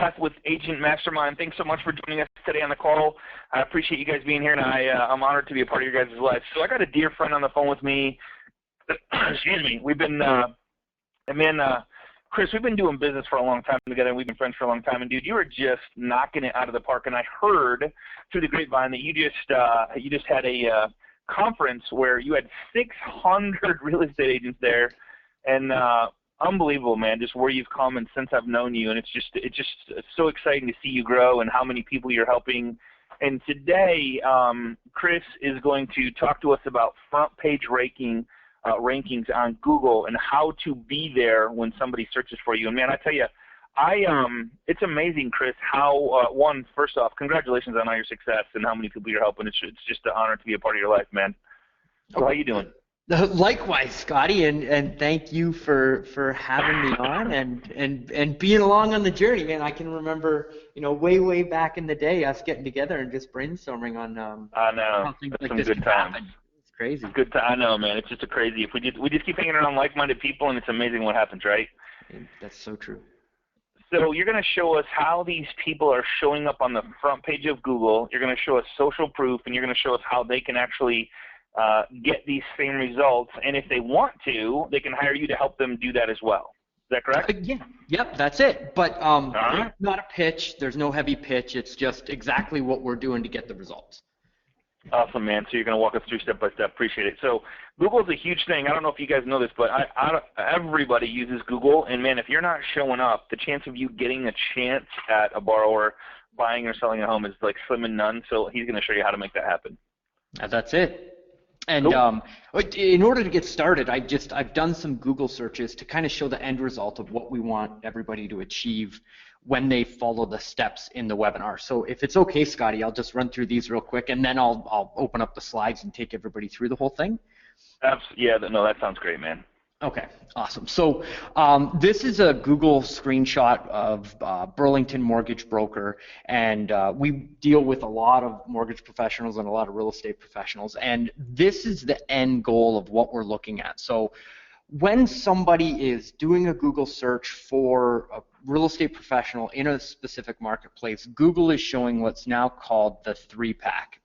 Seth with Agent Mastermind. Thanks so much for joining us today on the call. I appreciate you guys being here, and I'm honored to be a part of your guys' life. So I got a dear friend on the phone with me. Excuse me. We've been, Chris, we've been doing business for a long time together, and we've been friends for a long time. And, dude, you were just knocking it out of the park. And I heard through the grapevine that you just had a conference where you had 600 real estate agents there, and unbelievable, man, just where you've come and since I've known you. And it's so exciting to see you grow and how many people you're helping. And today, Chris is going to talk to us about front page rankings on Google and how to be there when somebody searches for you. And man, I tell you, it's amazing, Chris, how first off, congratulations on all your success and how many people you're helping. It's just an honor to be a part of your life, man. So how you doing? Likewise, Scotty, and thank you for having me on and being along on the journey, man. I can remember, way back in the day, us getting together and just brainstorming on how things like this could happen. It's crazy. Good time. I know, man. It's just crazy. If we just keep hanging around like-minded people, and it's amazing what happens, right? That's so true. So you're going to show us how these people are showing up on the front page of Google. You're going to show us social proof, and you're going to show us how they can actually get these same results, and if they want to, they can hire you to help them do that as well. Is that correct? Yeah. Yep, that's it. But not a pitch. There's no heavy pitch. It's just exactly what we're doing to get the results. Awesome, man. So you're going to walk us through step by step. Appreciate it. So Google is a huge thing. I don't know if you guys know this, but everybody uses Google, and man, if you're not showing up, the chance of you getting a chance at a borrower buying or selling a home is like slim and none. So he's going to show you how to make that happen. That's it. And cool. In order to get started, I've done some Google searches to kind of show the end result of what we want everybody to achieve when they follow the steps in the webinar. So if it's okay, Scotty, I'll just run through these real quick, and then I'll open up the slides and take everybody through the whole thing. Yeah, no, that sounds great, man. Okay, awesome. So this is a Google screenshot of Burlington Mortgage Broker, and we deal with a lot of mortgage professionals and a lot of real estate professionals, and this is the end goal of what we're looking at. So when somebody is doing a Google search for a real estate professional in a specific marketplace, Google is showing what's now called the 3-pack.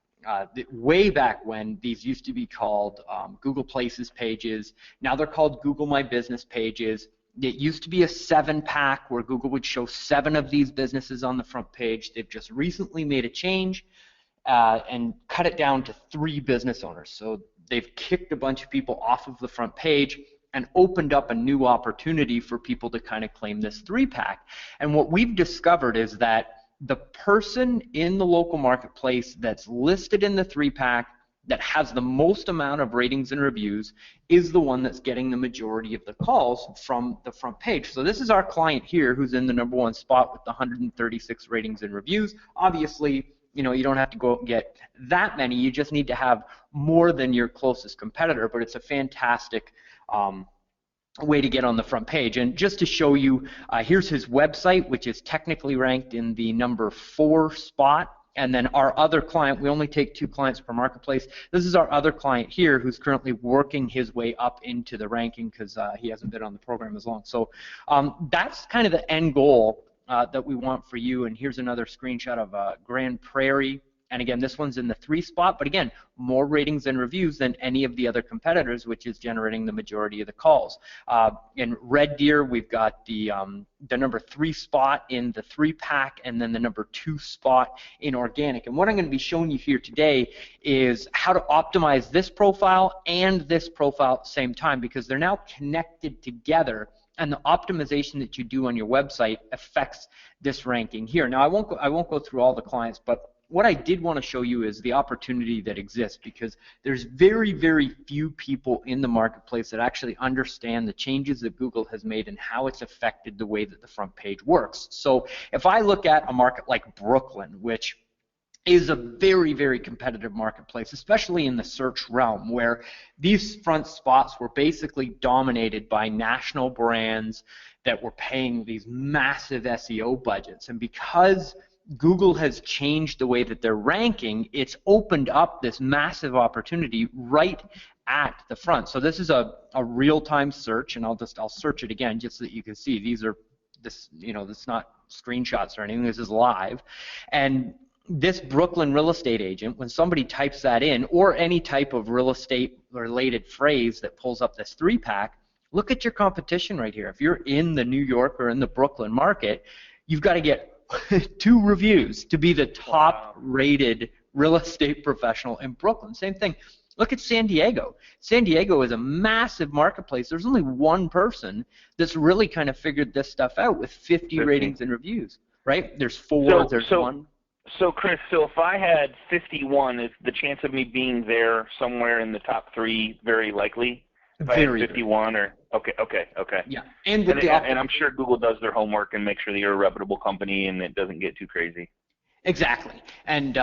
Way back when, these used to be called Google Places pages. Now they're called Google My Business pages. It used to be a 7-pack where Google would show 7 of these businesses on the front page. They've just recently made a change and cut it down to 3 business owners. So they've kicked a bunch of people off of the front page and opened up a new opportunity for people to kind of claim this 3-pack. And what we've discovered is that the person in the local marketplace that's listed in the 3-pack that has the most amount of ratings and reviews is the one that's getting the majority of the calls from the front page. So this is our client here who's in the #1 spot with the 136 ratings and reviews. Obviously, you don't have to go and get that many. You just need to have more than your closest competitor, but it's a fantastic way to get on the front page. And just to show you, here's his website, which is technically ranked in the #4 spot. And then our other client, we only take 2 clients per marketplace. This is our other client here who's currently working his way up into the ranking because he hasn't been on the program as long. So that's kind of the end goal that we want for you. And here's another screenshot of Grand Prairie. And again, this one's in the 3 spot, but again, more ratings and reviews than any of the other competitors, which is generating the majority of the calls. In Red Deer, we've got the #3 spot in the 3-pack, and then the #2 spot in organic. And what I'm going to be showing you here today is how to optimize this profile and this profile at the same time, because they're now connected together. And the optimization that you do on your website affects this ranking here. Now, I won't go through all the clients, but what I did want to show you is the opportunity that exists, because there's very, very few people in the marketplace that actually understand the changes that Google has made and how it's affected the way that the front page works. So if I look at a market like Brooklyn, which is a very, very competitive marketplace, especially in the search realm, where these front spots were basically dominated by national brands that were paying these massive SEO budgets. And because Google has changed the way that they're ranking, it's opened up this massive opportunity right at the front. So this is a real-time search, and I'll search it again just so that you can see these are it's not screenshots or anything. This is live. And this Brooklyn real estate agent, when somebody types that in, or any type of real estate related phrase that pulls up this 3-pack, look at your competition right here. If you're in the New York or in the Brooklyn market, you've got to get 2 reviews to be the top rated real estate professional in Brooklyn. Same thing. Look at San Diego. San Diego is a massive marketplace. There's only one person that's really kind of figured this stuff out with 50 ratings and reviews, right? There's 4, there's 1. So Chris, so if I had 51, is the chance of me being there somewhere in the top 3 very likely? If I had 51 or okay. Yeah, and I'm sure Google does their homework and make sure that you're a reputable company and it doesn't get too crazy. Exactly, and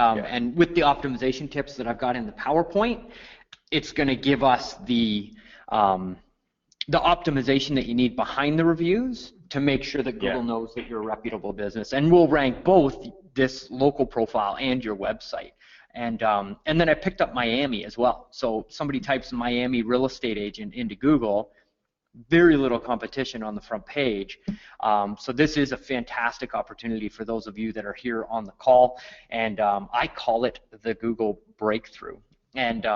with the optimization tips that I've got in the PowerPoint, it's going to give us the optimization that you need behind the reviews to make sure that Google knows that you're a reputable business, and we'll rank both this local profile and your website. And then I picked up Miami as well. So somebody types Miami real estate agent into Google, very little competition on the front page. So this is a fantastic opportunity for those of you that are here on the call, and I call it the Google breakthrough. And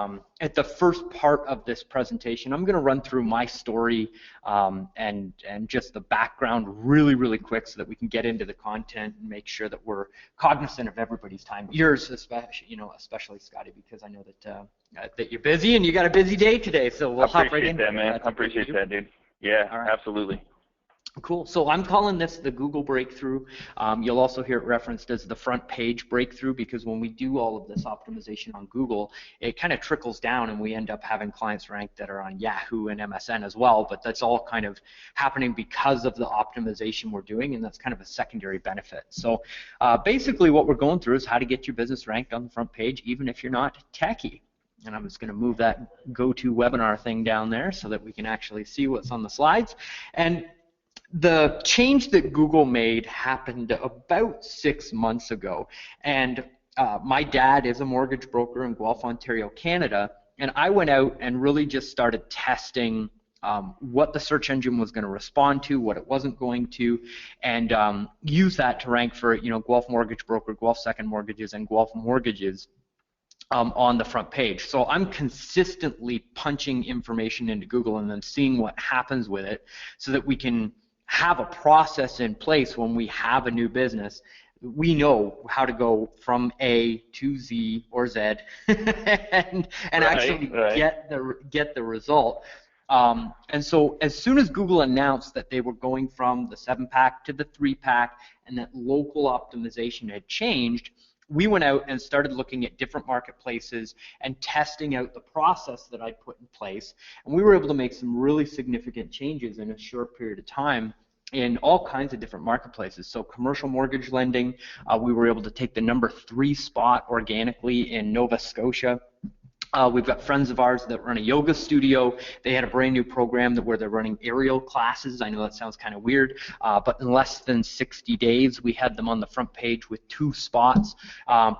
at the first part of this presentation, I'm going to run through my story and just the background really quick so that we can get into the content and make sure that we're cognizant of everybody's time. Yours, especially Scotty, because I know that you're busy and you got a busy day today. So we'll hop right into that, man. I appreciate that, dude. Yeah, right. Absolutely. Cool. So I'm calling this the Google breakthrough. You'll also hear it referenced as the front page breakthrough, because when we do all of this optimization on Google, it kind of trickles down and we end up having clients ranked that are on Yahoo and MSN as well, but that's all kind of happening because of the optimization we're doing, and that's kind of a secondary benefit. So basically what we're going through is how to get your business ranked on the front page even if you're not techie. And I'm just going to move that GoToWebinar thing down there so that we can actually see what's on the slides. And the change that Google made happened about 6 months ago, and my dad is a mortgage broker in Guelph, Ontario, Canada, and I went out and really just started testing what the search engine was going to respond to, what it wasn't going to, and use that to rank for Guelph Mortgage Broker, Guelph Second Mortgages, and Guelph Mortgages on the front page. So I'm consistently punching information into Google and then seeing what happens with it so that we can have a process in place when we have a new business. We know how to go from A to Z or Z and actually get the result. And so as soon as Google announced that they were going from the 7-pack to the 3-pack and that local optimization had changed, we went out and started looking at different marketplaces and testing out the process that I put in place. And we were able to make some really significant changes in a short period of time in all kinds of different marketplaces. So commercial mortgage lending, we were able to take the #3 spot organically in Nova Scotia. We've got friends of ours that run a yoga studio. They had a brand new program where they're running aerial classes. I know that sounds kind of weird, but in less than 60 days, we had them on the front page with 2 spots.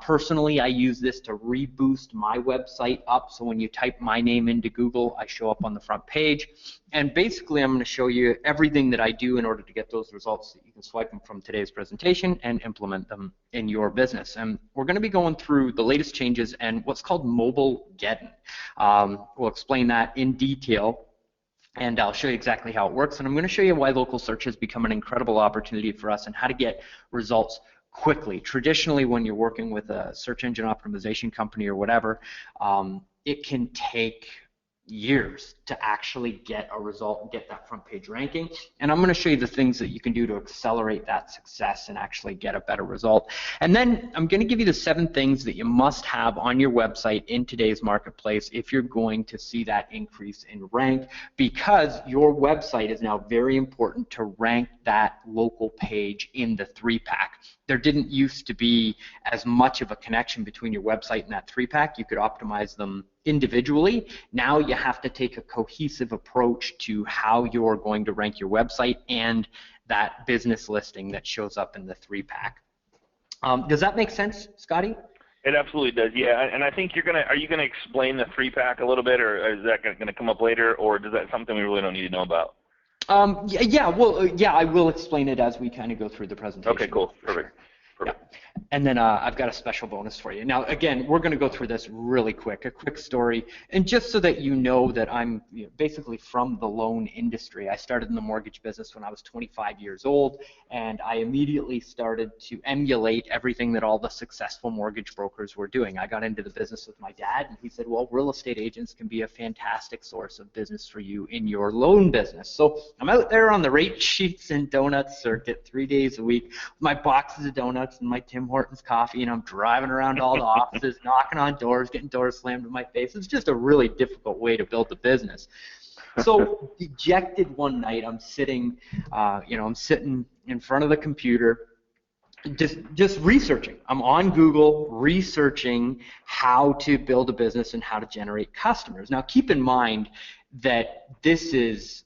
Personally, I use this to reboost my website up, so when you type my name into Google, I show up on the front page. And basically, I'm going to show you everything that I do in order to get those results. So you can swipe them from today's presentation and implement them in your business. And we're going to be going through the latest changes and what's called mobile getting. We'll explain that in detail, and I'll show you exactly how it works. And I'm going to show you why local search has become an incredible opportunity for us and how to get results quickly. Traditionally, when you're working with a search engine optimization company or whatever, it can take years to actually get a result and get that front page ranking. And I'm going to show you the things that you can do to accelerate that success and actually get a better result. And then I'm going to give you the 7 things that you must have on your website in today's marketplace if you're going to see that increase in rank, because your website is now very important to rank that local page in the 3-pack. There didn't used to be as much of a connection between your website and that 3-pack. You could optimize them individually. Now you have to take a cohesive approach to how you're going to rank your website and that business listing that shows up in the 3-pack. Does that make sense, Scotty? It absolutely does, yeah. And I think are you gonna explain the 3-pack a little bit, or is that gonna come up later, or is that something we really don't need to know about? Yeah, I will explain it as we kind of go through the presentation. Okay, cool. Perfect. Yeah. And then I've got a special bonus for you. Now, again, we're going to go through this really quick, a quick story. And just so that you know that I'm basically from the loan industry. I started in the mortgage business when I was 25 years old, and I immediately started to emulate everything that all the successful mortgage brokers were doing. I got into the business with my dad, and he said, well, real estate agents can be a fantastic source of business for you in your loan business. So I'm out there on the rate sheets and donuts circuit 3 days a week with my boxes of donuts and my Tim Hortons coffee, and I'm driving around all the offices, knocking on doors, getting doors slammed in my face. It's just a really difficult way to build a business. So dejected one night, I'm sitting, I'm sitting in front of the computer, just researching. I'm on Google researching how to build a business and how to generate customers. Now, keep in mind that this is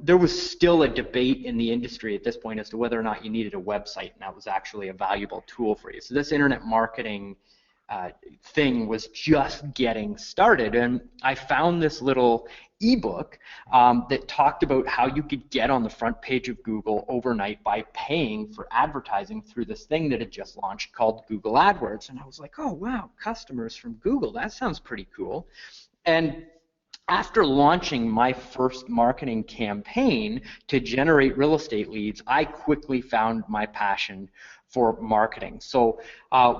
there was still a debate in the industry at this point as to whether or not you needed a website, and that was actually a valuable tool for you. So this internet marketing thing was just getting started, and I found this little ebook that talked about how you could get on the front page of Google overnight by paying for advertising through this thing that had just launched called Google AdWords. And I was like, oh wow, customers from Google, that sounds pretty cool. And after launching my first marketing campaign to generate real estate leads, I quickly found my passion for marketing. So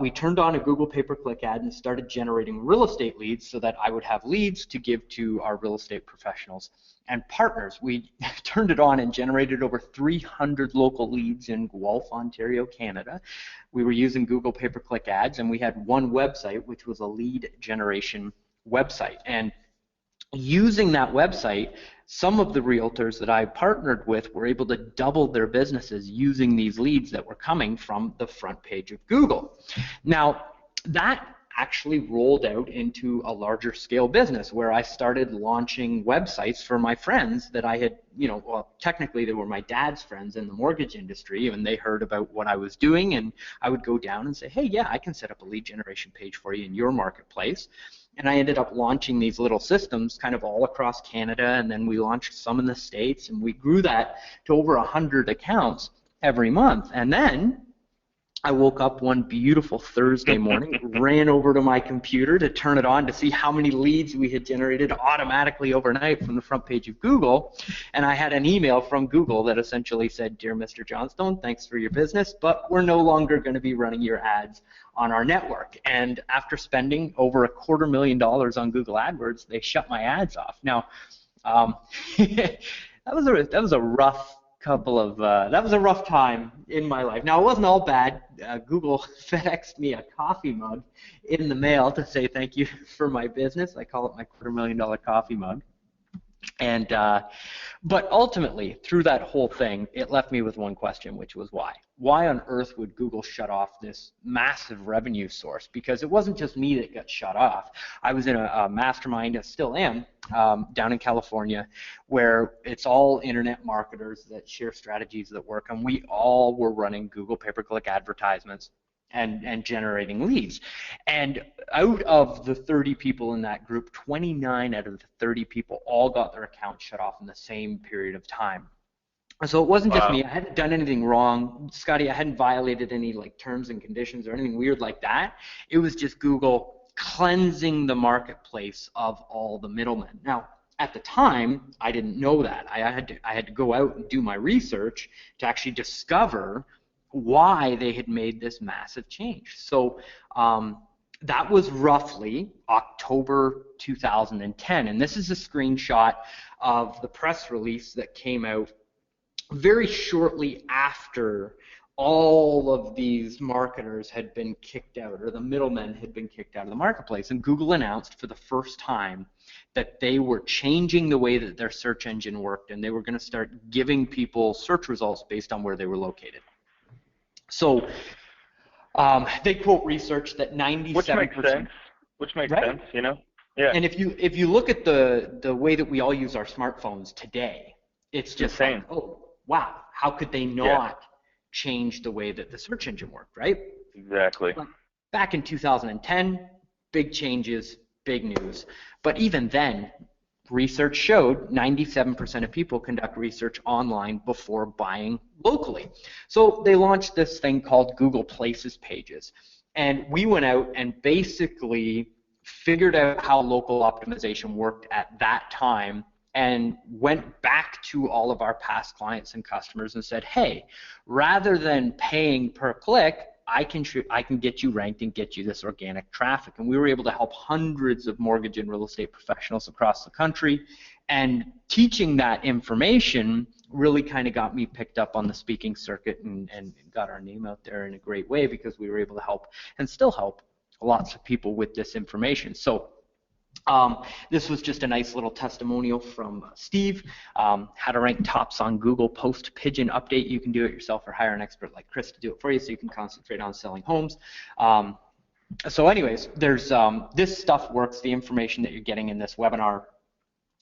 we turned on a Google pay-per-click ad and started generating real estate leads so that I would have leads to give to our real estate professionals and partners. We turned it on and generated over 300 local leads in Guelph, Ontario, Canada. We were using Google pay-per-click ads, and we had one website, which was a lead generation website. And using that website, some of the realtors that I partnered with were able to double their businesses using these leads that were coming from the front page of Google. Now, that actually rolled out into a larger scale business where I started launching websites for my friends that I had, well, technically they were my dad's friends in the mortgage industry, and they heard about what I was doing, and I would go down and say, hey, yeah, I can set up a lead generation page for you in your marketplace. And I ended up launching these little systems kind of all across Canada, and then we launched some in the States, and we grew that to over 100 accounts every month. And then I woke up one beautiful Thursday morning, ran over to my computer to turn it on to see how many leads we had generated automatically overnight from the front page of Google, and I had an email from Google that essentially said, Dear Mr. Johnstone, thanks for your business, but we're no longer going to be running your ads on our network. And after spending over $250,000 on Google AdWords, they shut my ads off. Now, that was a rough that was a rough time in my life. Now, it wasn't all bad. Google FedExed me a coffee mug in the mail to say thank you for my business. I call it my $250,000 coffee mug. And but ultimately, through that whole thing, it left me with one question, which was why? Why on earth would Google shut off this massive revenue source? Because it wasn't just me that got shut off. I was in a mastermind, I still am, down in California, where it's all internet marketers that share strategies that work, and we all were running Google pay-per-click advertisements and generating leads. And out of the 30 people in that group, 29 out of the 30 people all got their accounts shut off in the same period of time. So it wasn't just me. I hadn't done anything wrong. Scotty, I hadn't violated any terms and conditions or anything weird like that. It was just Google cleansing the marketplace of all the middlemen. Now, at the time, I didn't know that. I had to go out and do my research to actually discover why they had made this massive change. So that was roughly October 2010, and this is a screenshot of the press release that came out very shortly after all of these marketers had been kicked out, or the middlemen had been kicked out of the marketplace. And Google announced for the first time that they were changing the way that their search engine worked, and they were going to start giving people search results based on where they were located. So they quote research that 97%. Which makes sense, Yeah. And if you look at the way that we all use our smartphones today, it's just like, oh wow, how could they not change the way that the search engine worked, right? Exactly. Back in 2010, big changes, big news. But even then, research showed 97% of people conduct research online before buying locally. So they launched this thing called Google Places pages. And we went out and basically figured out how local optimization worked at that time and went back to all of our past clients and customers and said, hey, rather than paying per click, I can get you ranked and get you this organic traffic. And we were able to help hundreds of mortgage and real estate professionals across the country. And teaching that information really kind of got me picked up on the speaking circuit and got our name out there in a great way, because we were able to help and still help lots of people with this information. So this was just a nice little testimonial from Steve. How to rank tops on Google post pigeon update. You can do it yourself or hire an expert like Chris to do it for you, so you can concentrate on selling homes. So anyways, there's this stuff works. The information that you're getting in this webinar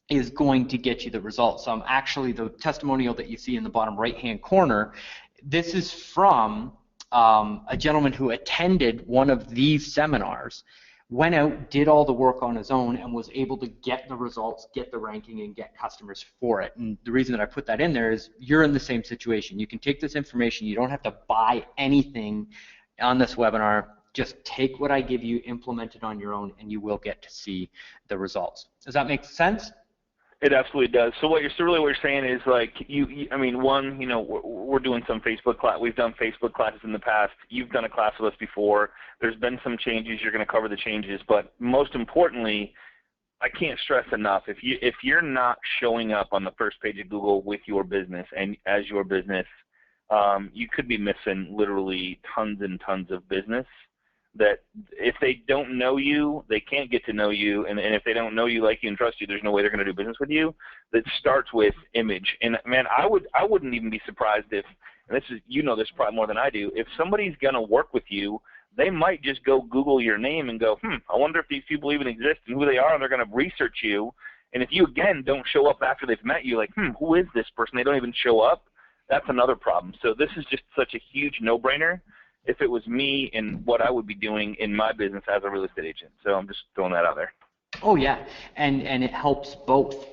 is going to get you the results. Actually, the testimonial that you see in the bottom right-hand corner, this is from a gentleman who attended one of these seminars, went out, did all the work on his own, and was able to get the results, get the ranking, and get customers for it. And the reason that I put that in there is you're in the same situation. You can take this information. You don't have to buy anything on this webinar. Just take what I give you, implement it on your own, and you will get to see the results. Does that make sense? It absolutely does. So what you're saying is, like, I mean, one, we're doing some Facebook class. We've done Facebook classes in the past. You've done a class with us before. There's been some changes. You're going to cover the changes. But most importantly, I can't stress enough, if you're not showing up on the first page of Google with your business and as your business, you could be missing literally tons and tons of business. That if they don't know you, they can't get to know you, and if they don't know you, like you, and trust you, there's no way they're going to do business with you. That starts with image. And man, I wouldn't even be surprised if, and this is, this probably more than I do, if somebody's going to work with you, they might just go Google your name and go, I wonder if these people even exist and who they are, and they're going to research you. And if you, again, don't show up after they've met you, like, who is this person? They don't even show up. That's another problem. So this is just such a huge no-brainer if it was me and what I would be doing in my business as a real estate agent. So I'm just throwing that out there. Oh yeah, and it helps both.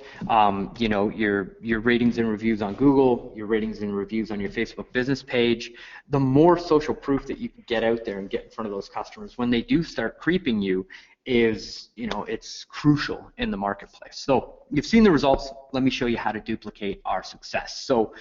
Your ratings and reviews on Google, your ratings and reviews on your Facebook business page. The more social proof that you can get out there and get in front of those customers when they do start creeping you is, it's crucial in the marketplace. So you've seen the results. Let me show you how to duplicate our success. So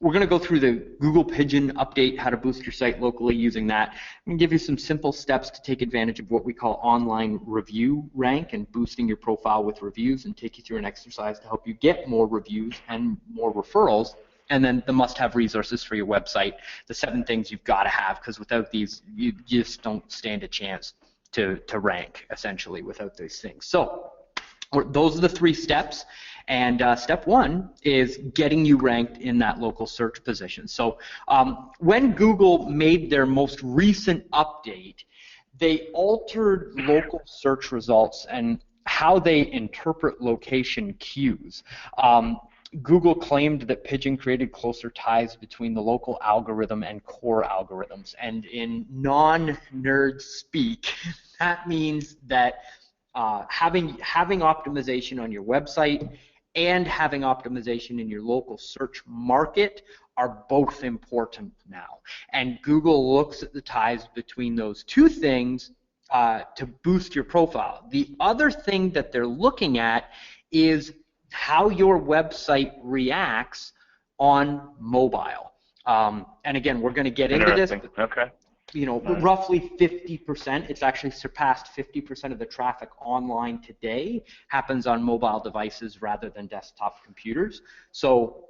we're going to go through the Google Pigeon update, how to boost your site locally using that. I'm going to give you some simple steps to take advantage of what we call online review rank and boosting your profile with reviews, and take you through an exercise to help you get more reviews and more referrals. And then the must-have resources for your website, the 7 things you've got to have, because without these, you just don't stand a chance to rank, essentially, without these things. So those are the 3 steps. And step 1 is getting you ranked in that local search position. So when Google made their most recent update, they altered local search results and how they interpret location cues. Google claimed that Pigeon created closer ties between the local algorithm and core algorithms. And in non-nerd speak, that means that having optimization on your website and having optimization in your local search market are both important now. And Google looks at the ties between those 2 things to boost your profile. The other thing that they're looking at is how your website reacts on mobile. And again, we're going to get into this. Okay. Roughly 50%, it's actually surpassed 50% of the traffic online today happens on mobile devices rather than desktop computers. So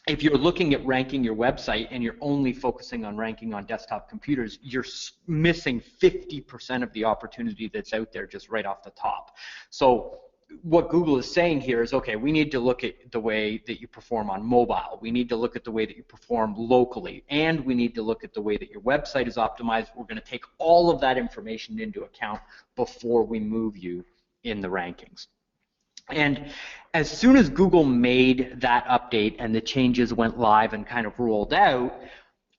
if you're looking at ranking your website and you're only focusing on ranking on desktop computers, you're missing 50% of the opportunity that's out there just right off the top. So what Google is saying here is, okay, we need to look at the way that you perform on mobile. We need to look at the way that you perform locally. And we need to look at the way that your website is optimized. We're going to take all of that information into account before we move you in the rankings. And as soon as Google made that update and the changes went live and kind of rolled out,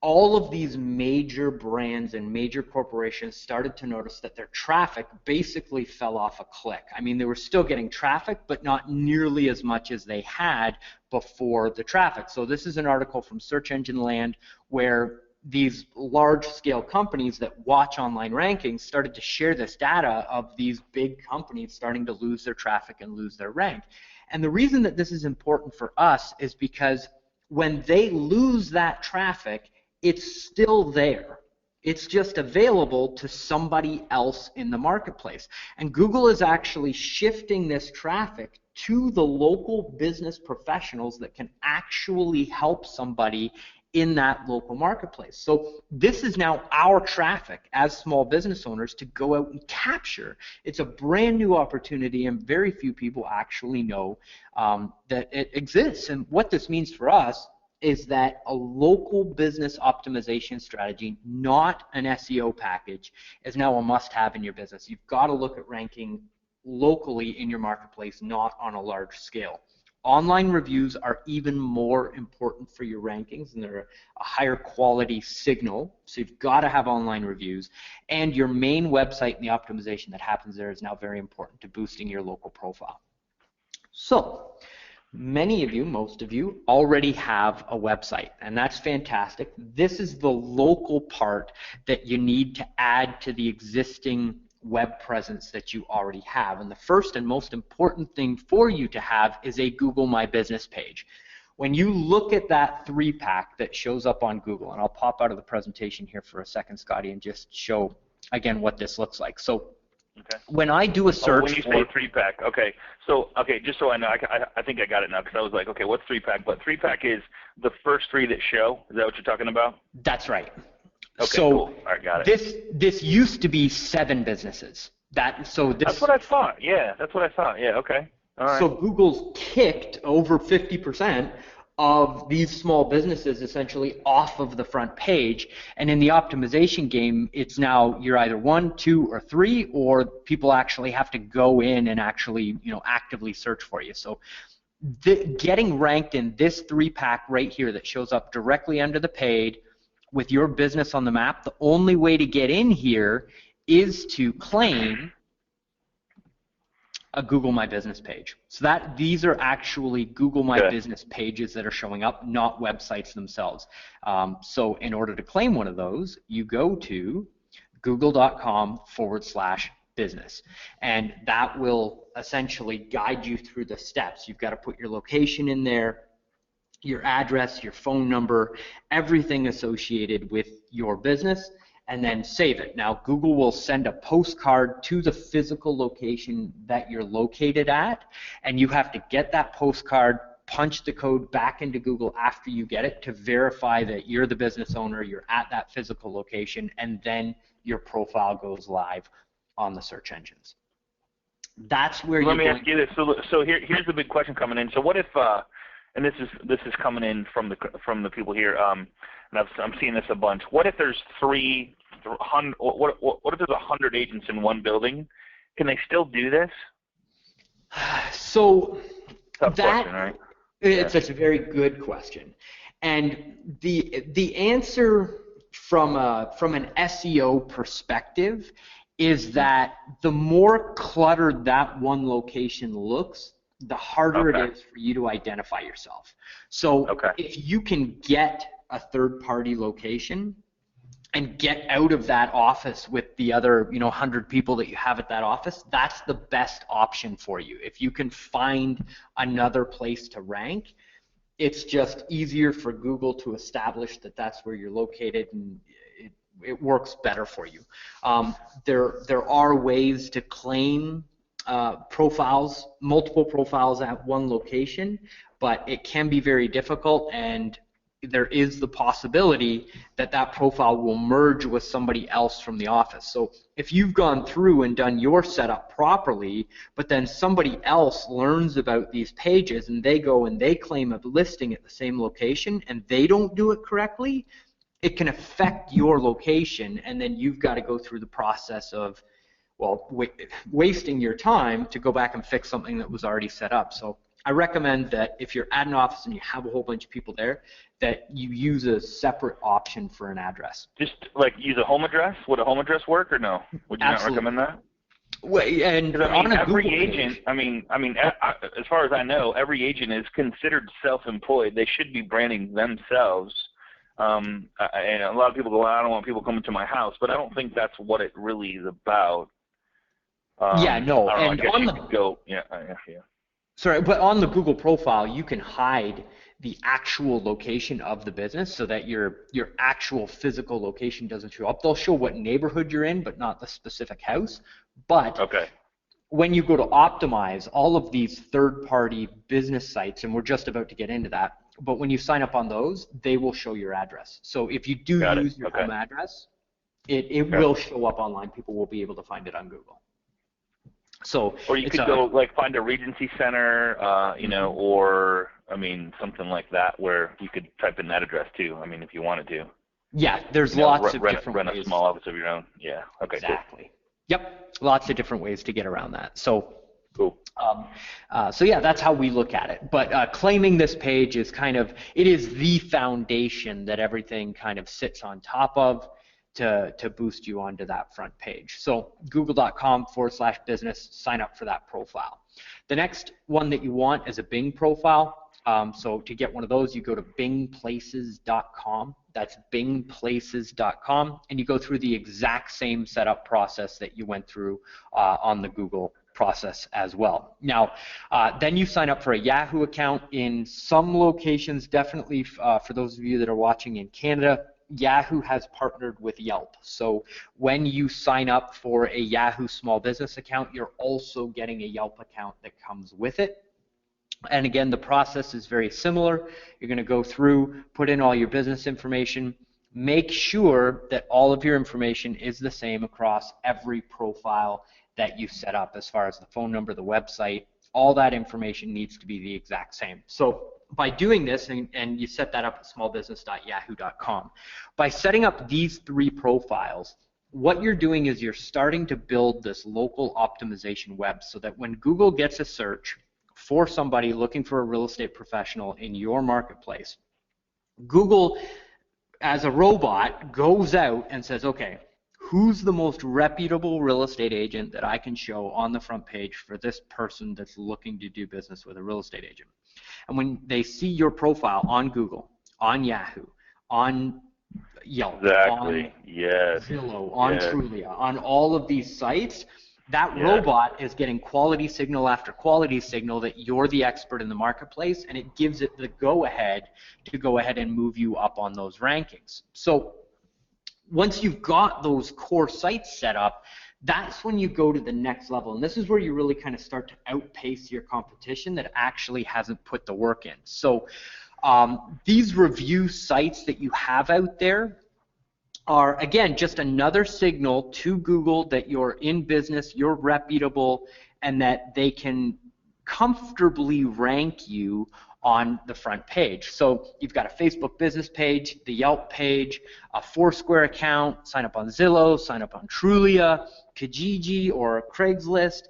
all of these major brands and major corporations started to notice that their traffic basically fell off a cliff. I mean, they were still getting traffic, but not nearly as much as they had before the traffic. So this is an article from Search Engine Land where these large-scale companies that watch online rankings started to share this data of these big companies starting to lose their traffic and lose their rank. And the reason that this is important for us is because when they lose that traffic, it's still there. It's just available to somebody else in the marketplace. And Google is actually shifting this traffic to the local business professionals that can actually help somebody in that local marketplace. So this is now our traffic as small business owners to go out and capture. It's a brand new opportunity, and very few people actually know that it exists. And what this means for us is that a local business optimization strategy, not an SEO package, is now a must-have in your business. You've got to look at ranking locally in your marketplace, not on a large scale. Online reviews are even more important for your rankings, and they're a higher quality signal, so you've got to have online reviews. And your main website and the optimization that happens there is now very important to boosting your local profile. So many of you, most of you, already have a website, and that's fantastic. This is the local part that you need to add to the existing web presence that you already have. And the first and most important thing for you to have is a Google My Business page. When you look at that 3-pack that shows up on Google, and I'll pop out of the presentation here for a second, Scotty, and just show again what this looks like. So okay. When I do a search when you say 3-pack, okay. So, okay, just so I know, I think I got it now, because I was like, okay, what's 3-pack? But 3-pack is the first 3 that show. Is that what you're talking about? That's right. Okay, so cool. All right, got it. This used to be 7 businesses. That's what I thought. Yeah, that's what I thought. Yeah, okay. All right. So Google's kicked over 50% of these small businesses essentially off of the front page, and in the optimization game, it's now you're either 1, 2, or 3, or people actually have to go in and actually actively search for you. So getting ranked in this 3-pack right here that shows up directly under the page with your business on the map, the only way to get in here is to claim a Google My Business page. So these are actually Google My Business pages that are showing up, not websites themselves. So in order to claim one of those, you go to google.com/business, and that will essentially guide you through the steps. You've got to put your location in there, your address, your phone number, everything associated with your business, and then save it. Now, Google will send a postcard to the physical location that you're located at, and you have to get that postcard, punch the code back into Google after you get it to verify that you're the business owner, you're at that physical location, and then your profile goes live on the search engines. That's where Let me ask you this. So here's the big question coming in. So what if and this is coming in from the people here, and I'm seeing this a bunch. What if there's 300? What if there's 100 agents in one building? Can they still do this? So tough question, right? It's a very good question, and the answer from an SEO perspective is that the more cluttered that one location looks, the harder it is for you to identify yourself. So if you can get a third-party location and get out of that office with the other 100 people that you have at that office, that's the best option for you. If you can find another place to rank, it's just easier for Google to establish that that's where you're located, and it works better for you. There are ways to claim multiple profiles at one location, but it can be very difficult, and there is the possibility that that profile will merge with somebody else from the office. So if you've gone through and done your setup properly, but then somebody else learns about these pages and they go and they claim a listing at the same location and they don't do it correctly, it can affect your location, and then you've got to go through the process of, well, wasting your time to go back and fix something that was already set up. So I recommend that if you're at an office and you have a whole bunch of people there, that you use a separate option for an address. Just like use a home address? Would a home address work or no? Would you Absolutely. not recommend that? Well, and on a every Google agent, page, as far as I know, every agent is considered self-employed. They should be branding themselves. And a lot of people go, well, I don't want people coming to my house, but I don't think that's what it really is about. Yeah, no, I and guess on you the could go, yeah. sorry, but on the Google profile, you can hide the actual location of the business so that your actual physical location doesn't show up. They'll show what neighborhood you're in, but not the specific house. But Okay. when you go to optimize all of these third-party business sites, and we're just about to get into that, but when you sign up on those, they will show your address. So if you do use your home address, it will show up online. People will be able to find it on Google. So, or you could go like find a Regency Center, or something like that where you could type in that address too. If you wanted to. Yeah, there's lots of different ways. Rent a small office of your own. Yeah. Okay. Exactly. Cool. Yep. Lots of different ways to get around that. So. Cool. So yeah, that's how we look at it. But claiming this page is it is the foundation that everything kind of sits on top of to boost you onto that front page. So google.com/business, sign up for that profile. The next one that you want is a Bing profile. So to get one of those, you go to bingplaces.com. That's bingplaces.com, and you go through the exact same setup process that you went through on the Google process as well. Now, then you sign up for a Yahoo account. In some locations, definitely for those of you that are watching in Canada, Yahoo has partnered with Yelp. So when you sign up for a Yahoo small business account, you're also getting a Yelp account that comes with it. And again, the process is very similar. You're going to go through, put in all your business information, make sure that all of your information is the same across every profile that you set up, as far as the phone number, the website, all that information needs to be the exact same. So by doing this, and you set that up at smallbusiness.yahoo.com, by setting up these 3 profiles, what you're doing is you're starting to build this local optimization web so that when Google gets a search for somebody looking for a real estate professional in your marketplace, Google, as a robot, goes out and says, okay, who's the most reputable real estate agent that I can show on the front page for this person that's looking to do business with a real estate agent? And when they see your profile on Google, on Yahoo, on Yelp, on Zillow, on Trulia, on all of these sites, that robot is getting quality signal after quality signal that you're the expert in the marketplace, and it gives it the go-ahead to go ahead and move you up on those rankings. So once you've got those core sites set up, that's when you go to the next level. And this is where you really kind of start to outpace your competition that actually hasn't put the work in. So these review sites that you have out there are, again, just another signal to Google that you're in business, you're reputable, and that they can comfortably rank you on the front page. So you've got a Facebook business page, the Yelp page, a Foursquare account, sign up on Zillow, sign up on Trulia, Kijiji, or Craigslist.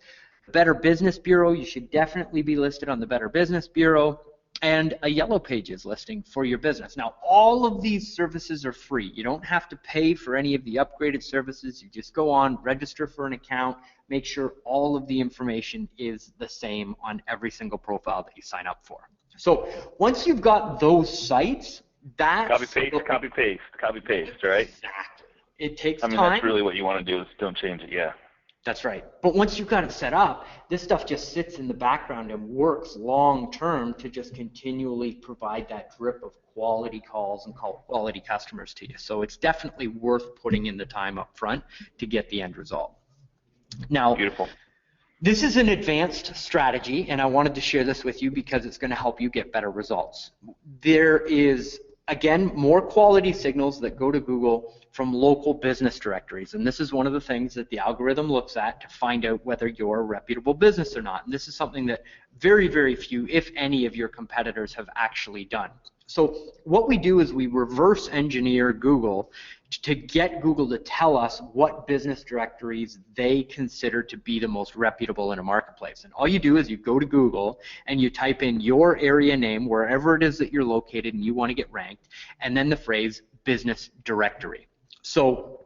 Better Business Bureau, you should definitely be listed on the Better Business Bureau, and a Yellow Pages listing for your business. Now, all of these services are free. You don't have to pay for any of the upgraded services. You just go on, register for an account, make sure all of the information is the same on every single profile that you sign up for. So once you've got those sites, that's copy paste, right? Exactly. It takes time. That's really what you want to do, is don't change it. Yeah. That's right. But once you've got it set up, this stuff just sits in the background and works long term to just continually provide that drip of quality calls and quality customers to you. So it's definitely worth putting in the time up front to get the end result. Now, beautiful. This is an advanced strategy, and I wanted to share this with you because it's going to help you get better results. There is, again, more quality signals that go to Google from local business directories, and this is one of the things that the algorithm looks at to find out whether you're a reputable business or not. And this is something that very, very few, if any, of your competitors have actually done. So what we do is we reverse engineer Google to get Google to tell us what business directories they consider to be the most reputable in a marketplace. And all you do is you go to Google and you type in your area name, wherever it is that you're located and you want to get ranked, and then the phrase business directory. So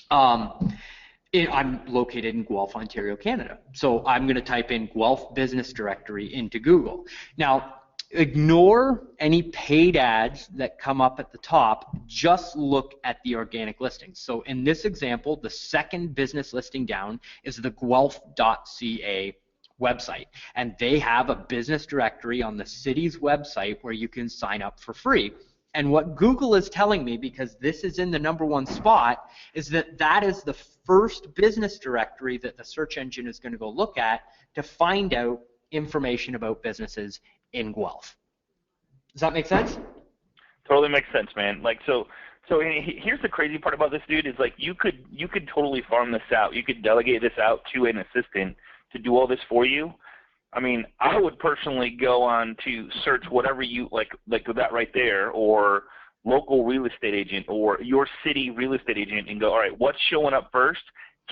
I'm located in Guelph, Ontario, Canada. So I'm going to type in Guelph Business Directory into Google. Now, ignore any paid ads that come up at the top. Just look at the organic listings. So in this example, the second business listing down is the guelph.ca website. And they have a business directory on the city's website where you can sign up for free. And what Google is telling me, because this is in the #1 spot, is that that is the first business directory that the search engine is going to go look at to find out information about businesses in Guelph. Does that make sense? Totally makes sense, man. Like, so here's the crazy part about this, dude, is like you could totally farm this out. You could delegate this out to an assistant to do all this for you. I mean, I would personally go on to search whatever you like that right there, or local real estate agent, or your city real estate agent, and go, all right, what's showing up first?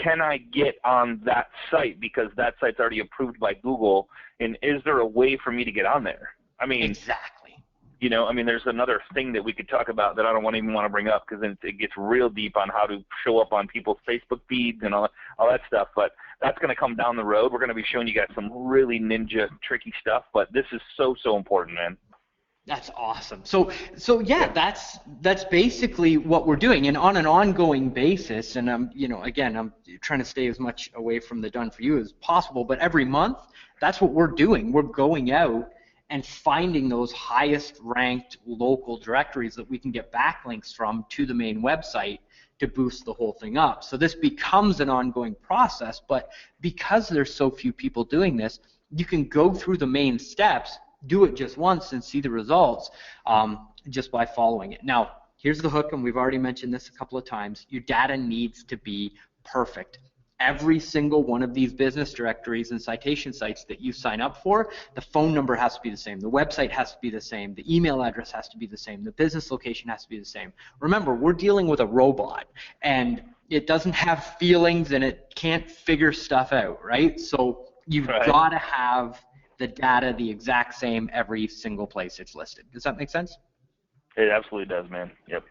Can I get on that site because that site's already approved by Google? And is there a way for me to get on there? I mean, exactly. You know, I mean, there's another thing that we could talk about that I don't even want to bring up because then it gets real deep on how to show up on people's Facebook feeds and all that stuff. But that's going to come down the road. We're going to be showing you guys some really ninja tricky stuff. But this is so important, man. That's awesome. So yeah, that's basically what we're doing, and on an ongoing basis. And I'm trying to stay as much away from the done for you as possible. But every month, that's what we're doing. We're going out and finding those highest ranked local directories that we can get backlinks from to the main website to boost the whole thing up. So this becomes an ongoing process. But because there's so few people doing this, you can go through the main steps, do it just once, and see the results just by following it. Now, here's the hook, and we've already mentioned this a couple of times. Your data needs to be perfect. Every single one of these business directories and citation sites that you sign up for, the phone number has to be the same, the website has to be the same, the email address has to be the same, the business location has to be the same. Remember, we're dealing with a robot, and it doesn't have feelings and it can't figure stuff out, right? So you've got to have the data the exact same every single place it's listed. Does that make sense? It absolutely does, man. Yep.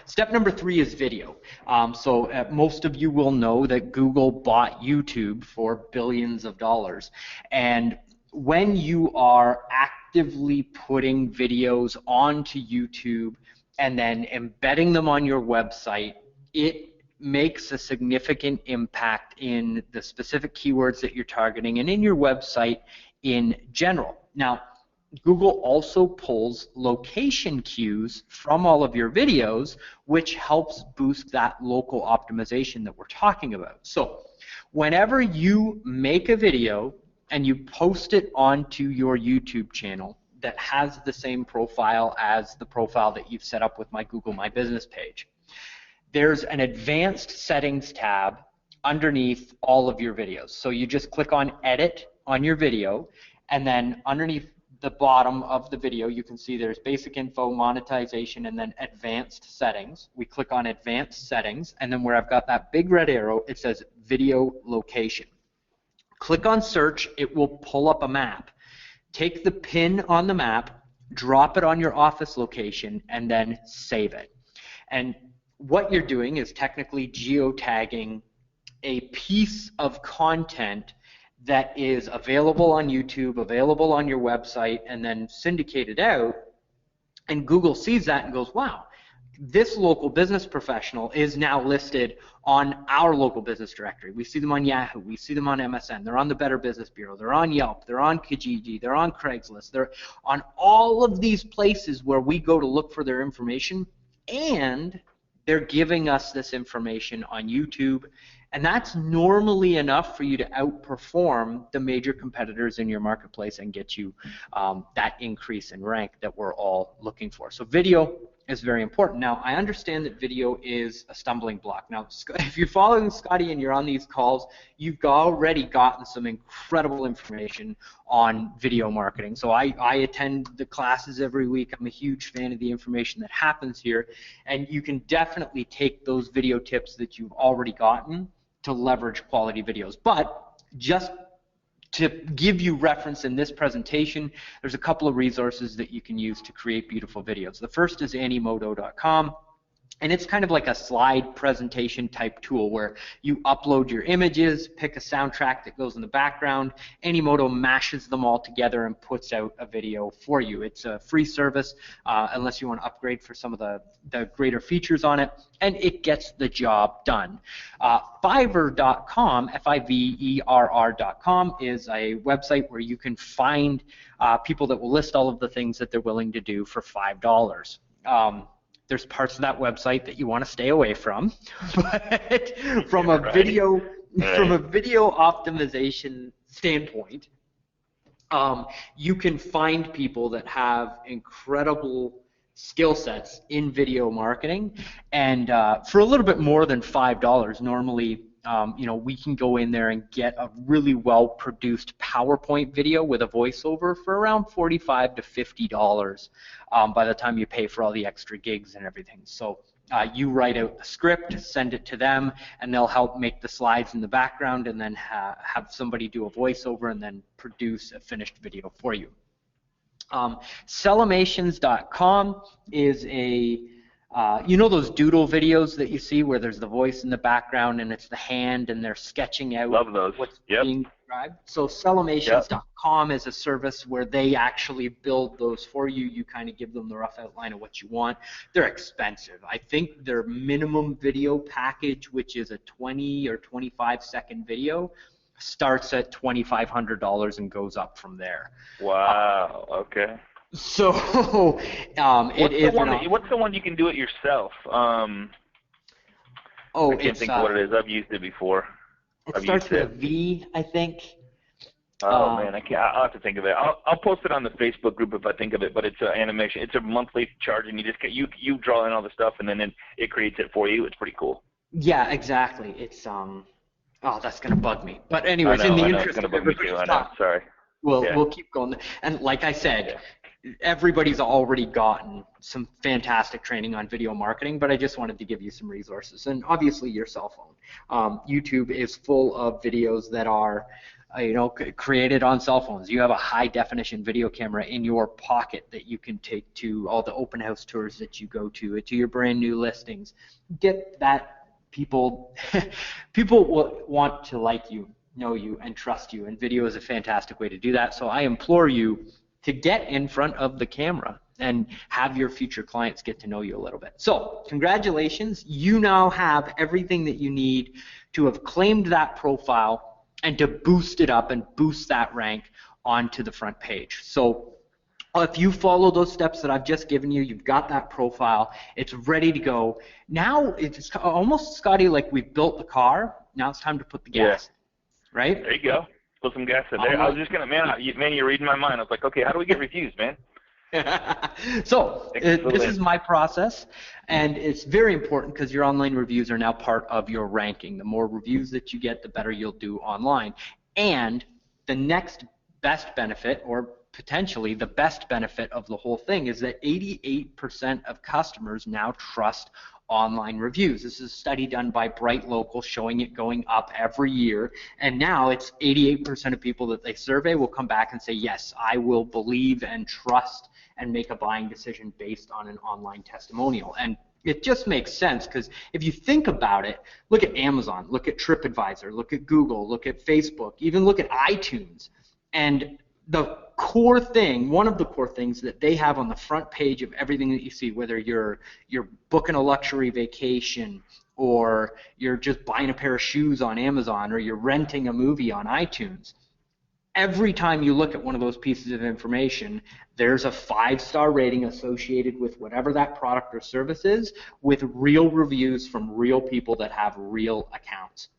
Step number 3 is video. Most of you will know that Google bought YouTube for billions of dollars. And when you are actively putting videos onto YouTube and then embedding them on your website, it makes a significant impact in the specific keywords that you're targeting and in your website in general. Now, Google also pulls location cues from all of your videos, which helps boost that local optimization that we're talking about. So whenever you make a video and you post it onto your YouTube channel that has the same profile as the profile that you've set up with my Google My Business page, there's an advanced settings tab underneath all of your videos. So you just click on edit on your video, and then underneath the bottom of the video, you can see there's basic info, monetization, and then advanced settings. We click on advanced settings, and then where I've got that big red arrow, it says video location. Click on search, it will pull up a map. Take the pin on the map, drop it on your office location, and then save it. And what you're doing is technically geotagging a piece of content that is available on YouTube, available on your website, and then syndicated out, and Google sees that and goes, wow, this local business professional is now listed on our local business directory. We see them on Yahoo, we see them on MSN, they're on the Better Business Bureau, they're on Yelp, they're on Kijiji, they're on Craigslist, they're on all of these places where we go to look for their information, and they're giving us this information on YouTube. And that's normally enough for you to outperform the major competitors in your marketplace and get you that increase in rank that we're all looking for. So video is very important. Now, I understand that video is a stumbling block. Now, if you're following Scotty and you're on these calls, you've already gotten some incredible information on video marketing. So I attend the classes every week. I'm a huge fan of the information that happens here, and you can definitely take those video tips that you've already gotten to leverage quality videos. But just to give you reference in this presentation, there's a couple of resources that you can use to create beautiful videos. The first is animoto.com, and it's kind of like a slide presentation type tool where you upload your images, pick a soundtrack that goes in the background. Animoto mashes them all together and puts out a video for you. It's a free service unless you want to upgrade for some of the greater features on it, and it gets the job done. Fiverr.com, Fiverr.com, is a website where you can find people that will list all of the things that they're willing to do for $5. There's parts of that website that you want to stay away from, but from a video optimization standpoint, you can find people that have incredible skill sets in video marketing, and for a little bit more than $5, normally, we can go in there and get a really well-produced PowerPoint video with a voiceover for around $45 to $50 by the time you pay for all the extra gigs and everything. So you write out the script, send it to them, and they'll help make the slides in the background, and then have somebody do a voiceover and then produce a finished video for you. Cellimations.com is a those doodle videos that you see where there's the voice in the background and it's the hand and they're sketching out what's being described? So Cellimations.com is a service where they actually build those for you. You kind of give them the rough outline of what you want. They're expensive. I think their minimum video package, which is a 20 or 25-second video, starts at $2,500 and goes up from there. Wow. Okay. So what's the one you can do it yourself? I can't think of what it is. I've used it before. It starts with a V, I think. Oh man, I can't. I'll have to think of it. I'll post it on the Facebook group if I think of it. But it's an animation. It's a monthly charge, and you just you draw in all the stuff, and then it creates it for you. It's pretty cool. Yeah, exactly. It's oh, that's gonna bug me. But anyways, in the interest of everybody's time, sorry. We'll keep going. And like I said, everybody's already gotten some fantastic training on video marketing, but I just wanted to give you some resources. And obviously your cell phone. YouTube is full of videos that are created on cell phones. You have a high definition video camera in your pocket that you can take to all the open house tours that you go to your brand new listings. Get that. People will want to like you, know you, and trust you, and video is a fantastic way to do that. So I implore you to get in front of the camera and have your future clients get to know you a little bit. So congratulations, you now have everything that you need to have claimed that profile and to boost it up and boost that rank onto the front page. So if you follow those steps that I've just given you, you've got that profile, it's ready to go. Now it's almost, Scotty, like we've built the car, now it's time to put the gas in, right? There you go. Put some gas in there. I was just going to, you're reading my mind. I was like, okay, how do we get reviews, man? So this is my process, and it's very important because your online reviews are now part of your ranking. The more reviews that you get, the better you'll do online. And the next best benefit, or potentially the best benefit of the whole thing, is that 88% of customers now trust online reviews. This is a study done by Bright Local showing it going up every year, and now it's 88% of people that they survey will come back and say, yes, I will believe and trust and make a buying decision based on an online testimonial. And it just makes sense, because if you think about it, look at Amazon, look at TripAdvisor, look at Google, look at Facebook, even look at iTunes, and the core thing, one of the core things that they have on the front page of everything that you see, whether you're booking a luxury vacation, or you're just buying a pair of shoes on Amazon, or you're renting a movie on iTunes, every time you look at one of those pieces of information, there's a 5-star rating associated with whatever that product or service is, with real reviews from real people that have real accounts.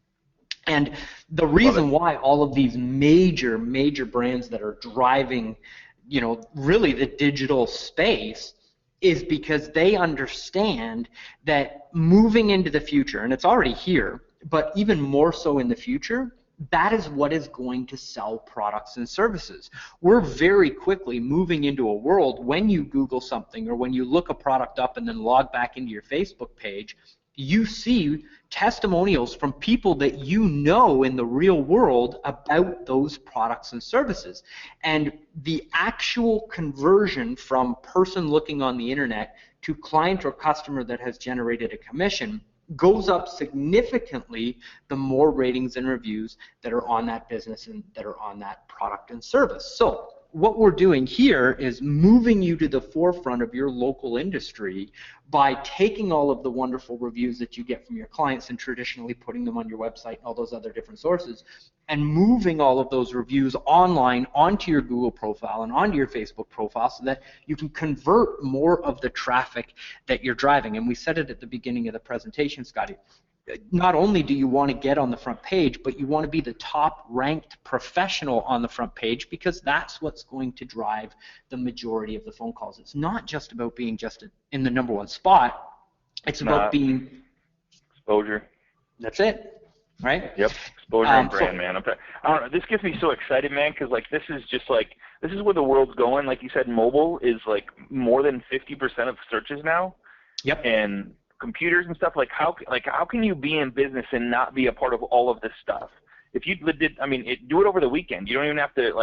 And the reason why all of these major brands that are driving, really the digital space is because they understand that moving into the future, and it's already here, but even more so in the future, that is what is going to sell products and services. We're very quickly moving into a world when you Google something or when you look a product up and then log back into your Facebook page, you see testimonials from people that you know in the real world about those products and services. And the actual conversion from person looking on the internet to client or customer that has generated a commission goes up significantly the more ratings and reviews that are on that business and that are on that product and service. So what we're doing here is moving you to the forefront of your local industry by taking all of the wonderful reviews that you get from your clients and traditionally putting them on your website and all those other different sources, and moving all of those reviews online onto your Google profile and onto your Facebook profile so that you can convert more of the traffic that you're driving. And we said it at the beginning of the presentation, Scotty. Not only do you want to get on the front page, but you want to be the top ranked professional on the front page, because that's what's going to drive the majority of the phone calls. It's not just about being just in the #1 spot. It's about being exposure. That's it, right? Yep, exposure and brand, man. I don't know. This gets me so excited, man, because like this is where the world's going. Like you said, mobile is like more than 50% of searches now. Yep. And computers and stuff, how can you be in business and not be a part of all of this stuff? If you did, do it over the weekend. You don't even have to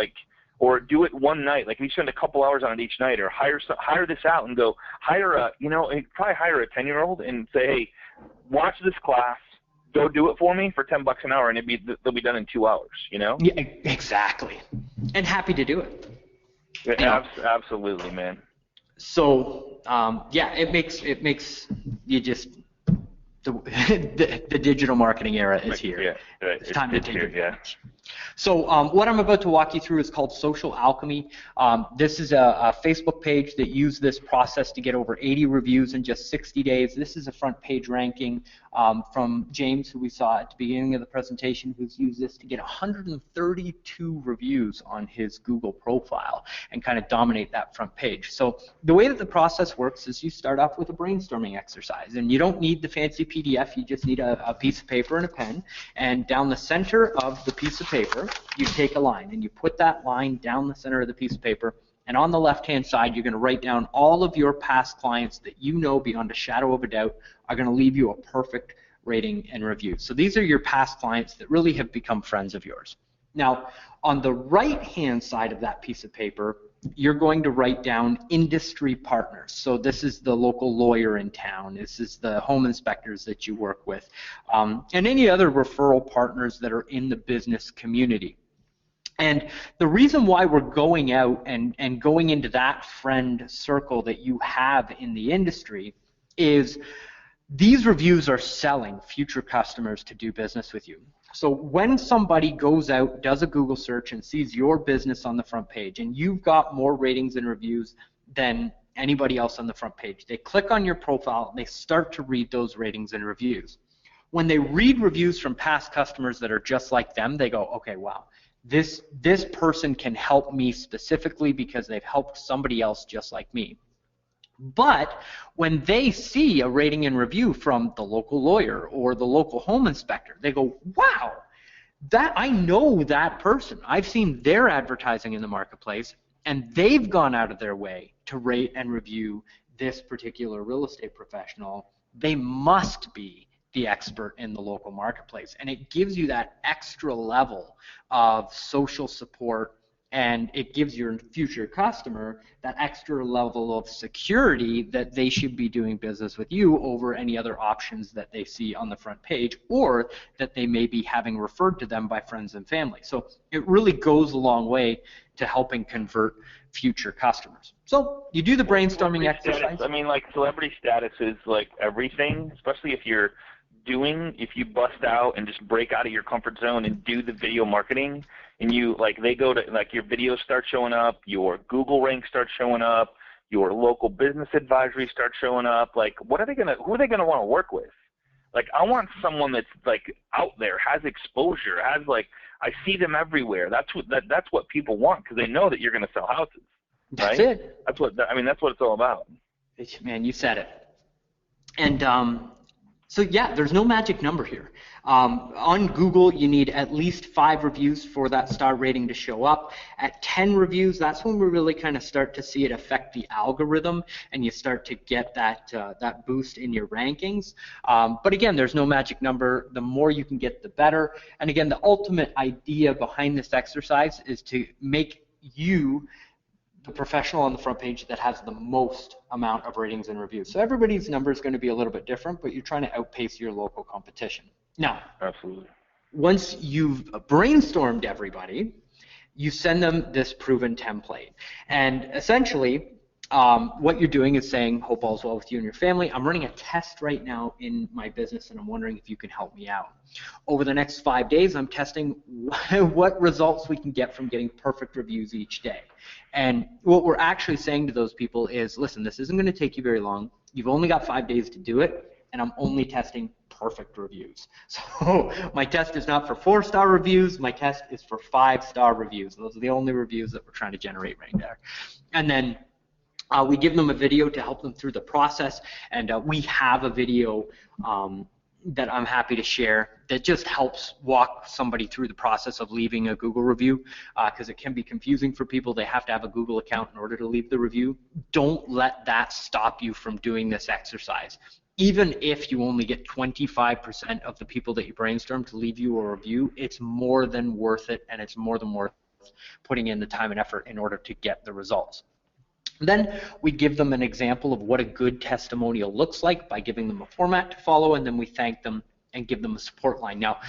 or do it one night. Like, if you spend a couple hours on it each night, or hire this out and go hire probably hire a 10-year-old and say, hey, watch this class, go do it for me for $10 an hour, and they'll be done in 2 hours. Yeah, exactly. And happy to do it. Yeah, absolutely, man. So yeah, it makes you just the digital marketing era is here. Yeah, right. It's time to take it. Yeah. So what I'm about to walk you through is called Social Alchemy. This is a Facebook page that used this process to get over 80 reviews in just 60 days. This is a front page ranking from James, who we saw at the beginning of the presentation, who's used this to get 132 reviews on his Google profile and kind of dominate that front page. So the way that the process works is you start off with a brainstorming exercise, and you don't need the fancy PDF. You just need a piece of paper and a pen, and down the center of the piece of paper, you take a line, and you put that line down the center of the piece of paper, and on the left-hand side, you're going to write down all of your past clients that you know beyond a shadow of a doubt are going to leave you a perfect rating and review. So these are your past clients that really have become friends of yours. Now, on the right-hand side of that piece of paper, you're going to write down industry partners. So this is the local lawyer in town. This is the home inspectors that you work with, and any other referral partners that are in the business community. And the reason why we're going out and going into that friend circle that you have in the industry is these reviews are selling future customers to do business with you. So when somebody goes out, does a Google search, and sees your business on the front page, and you've got more ratings and reviews than anybody else on the front page, they click on your profile, and they start to read those ratings and reviews. When they read reviews from past customers that are just like them, they go, okay, wow, this person can help me specifically because they've helped somebody else just like me. But when they see a rating and review from the local lawyer or the local home inspector, they go, wow, I know that person. I've seen their advertising in the marketplace, and they've gone out of their way to rate and review this particular real estate professional. They must be the expert in the local marketplace. And it gives you that extra level of social support, and it gives your future customer that extra level of security that they should be doing business with you over any other options that they see on the front page, or that they may be having referred to them by friends and family. So it really goes a long way to helping convert future customers. So you do the brainstorming exercise. Celebrity status is like everything, especially if you bust out and just break out of your comfort zone and do the video marketing, and your videos start showing up, your Google ranks start showing up, your local business advisory starts showing up. Who are they gonna want to work with? I want someone that's out there, has exposure, I see them everywhere. That's what people want, because they know that you're going to sell houses. Right? That's it. That's what it's all about. Man, you said it. And so yeah, there's no magic number here. On Google, you need at least 5 reviews for that star rating to show up. At 10 reviews, that's when we really kind of start to see it affect the algorithm, and you start to get that that boost in your rankings. But again, there's no magic number. The more you can get, the better. And again, the ultimate idea behind this exercise is to make you the professional on the front page that has the most amount of ratings and reviews. So everybody's number is going to be a little bit different, but you're trying to outpace your local competition. Now, absolutely. Once you've brainstormed everybody, you send them this proven template. And essentially, what you're doing is saying, hope all's well with you and your family. I'm running a test right now in my business, and I'm wondering if you can help me out. Over the next 5 days, I'm testing what results we can get from getting perfect reviews each day. And what we're actually saying to those people is, listen, this isn't going to take you very long. You've only got 5 days to do it, and I'm only testing perfect reviews. So my test is not for 4-star reviews. My test is for 5-star reviews. Those are the only reviews that we're trying to generate right there. And then we give them a video to help them through the process, and we have a video that I'm happy to share that just helps walk somebody through the process of leaving a Google review, because it can be confusing for people. They have to have a Google account in order to leave the review. Don't let that stop you from doing this exercise. Even if you only get 25% of the people that you brainstorm to leave you a review, it's more than worth it, and it's more than worth putting in the time and effort in order to get the results. Then we give them an example of what a good testimonial looks like by giving them a format to follow, and then we thank them and give them a support line. Now,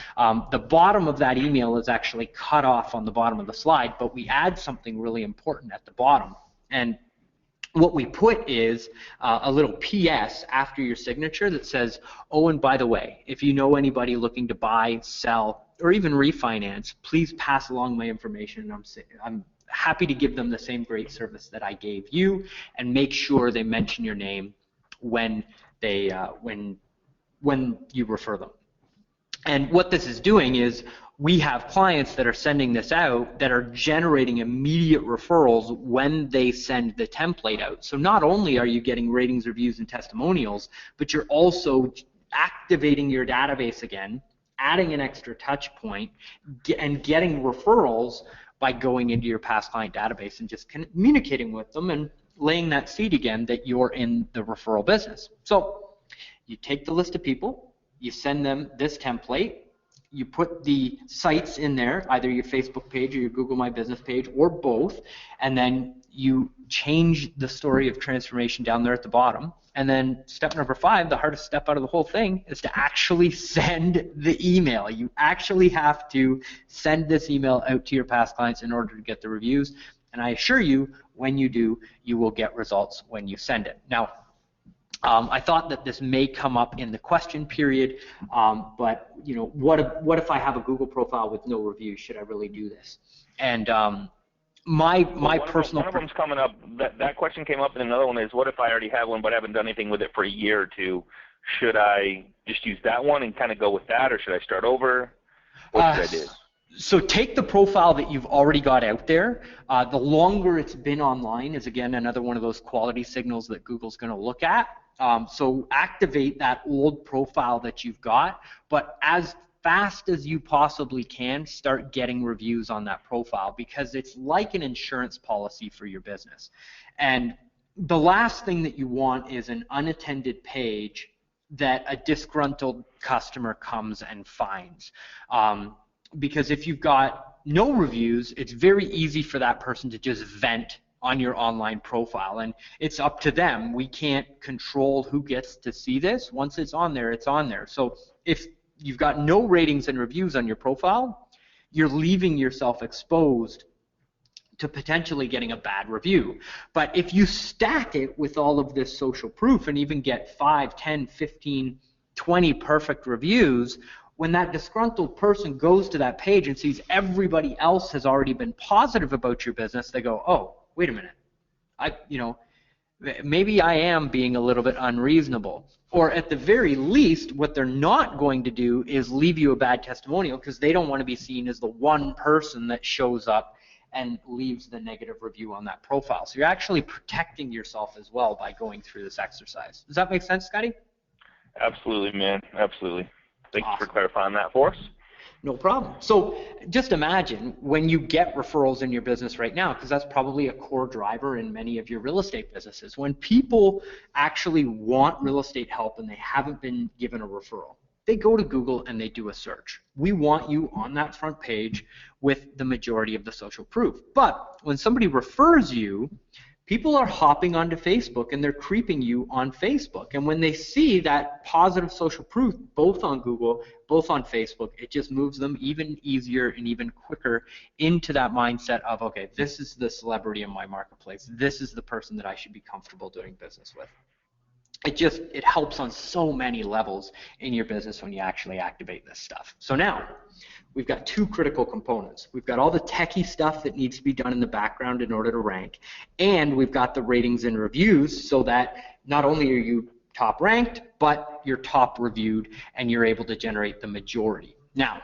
the bottom of that email is actually cut off on the bottom of the slide, but we add something really important at the bottom. And what we put is a little PS after your signature that says, oh, and by the way, if you know anybody looking to buy, sell, or even refinance, please pass along my information. I'm happy to give them the same great service that I gave you, and make sure they mention your name when they when you refer them. And what this is doing is we have clients that are sending this out that are generating immediate referrals when they send the template out. So not only are you getting ratings, reviews, and testimonials, but you're also activating your database again, adding an extra touch point, and getting referrals by going into your past client database and just communicating with them and laying that seed again that you're in the referral business. So you take the list of people, you send them this template, you put the sites in there, either your Facebook page or your Google My Business page, or both, and then you change the story of transformation down there at the bottom. And then step number 5, the hardest step out of the whole thing, is to actually send the email. You actually have to send this email out to your past clients in order to get the reviews. And I assure you, when you do, you will get results when you send it. Now, I thought that this may come up in the question period, but you know, what if I have a Google profile with no reviews? Should I really do this? And my personal... One of them's coming up. That question came up, and another one is, what if I already have one but haven't done anything with it for a year or two? Should I just use that one and kind of go with that, or should I start over? What should I do? So take the profile that you've already got out there. The longer it's been online is, again, another one of those quality signals that Google's going to look at. So activate that old profile that you've got, but as fast as you possibly can, start getting reviews on that profile, because it's like an insurance policy for your business. And the last thing that you want is an unattended page that a disgruntled customer comes and finds. Because if you've got no reviews, it's very easy for that person to just vent on your online profile, and it's up to them. We can't control who gets to see this. Once it's on there, it's on there. So if you've got no ratings and reviews on your profile, you're leaving yourself exposed to potentially getting a bad review. But if you stack it with all of this social proof and even get 5, 10, 15, 20 perfect reviews, when that disgruntled person goes to that page and sees everybody else has already been positive about your business, they go, oh, wait a minute, maybe I am being a little bit unreasonable. Or at the very least, what they're not going to do is leave you a bad testimonial, because they don't want to be seen as the one person that shows up and leaves the negative review on that profile. So you're actually protecting yourself as well by going through this exercise. Does that make sense, Scotty? Absolutely, man. Absolutely. Thanks Awesome. for clarifying that for us. No problem. So just imagine when you get referrals in your business right now, because that's probably a core driver in many of your real estate businesses. When people actually want real estate help and they haven't been given a referral, they go to Google and they do a search. We want you on that front page with the majority of the social proof. But when somebody refers you, people are hopping onto Facebook and they're creeping you on Facebook. And when they see that positive social proof, both on Google, both on Facebook, it just moves them even easier and even quicker into that mindset of, okay, this is the celebrity in my marketplace. This is the person that I should be comfortable doing business with. It helps on so many levels in your business when you actually activate this stuff. So now, we've got two critical components. We've got all the techie stuff that needs to be done in the background in order to rank, and we've got the ratings and reviews so that not only are you top ranked, but you're top reviewed and you're able to generate the majority. Now,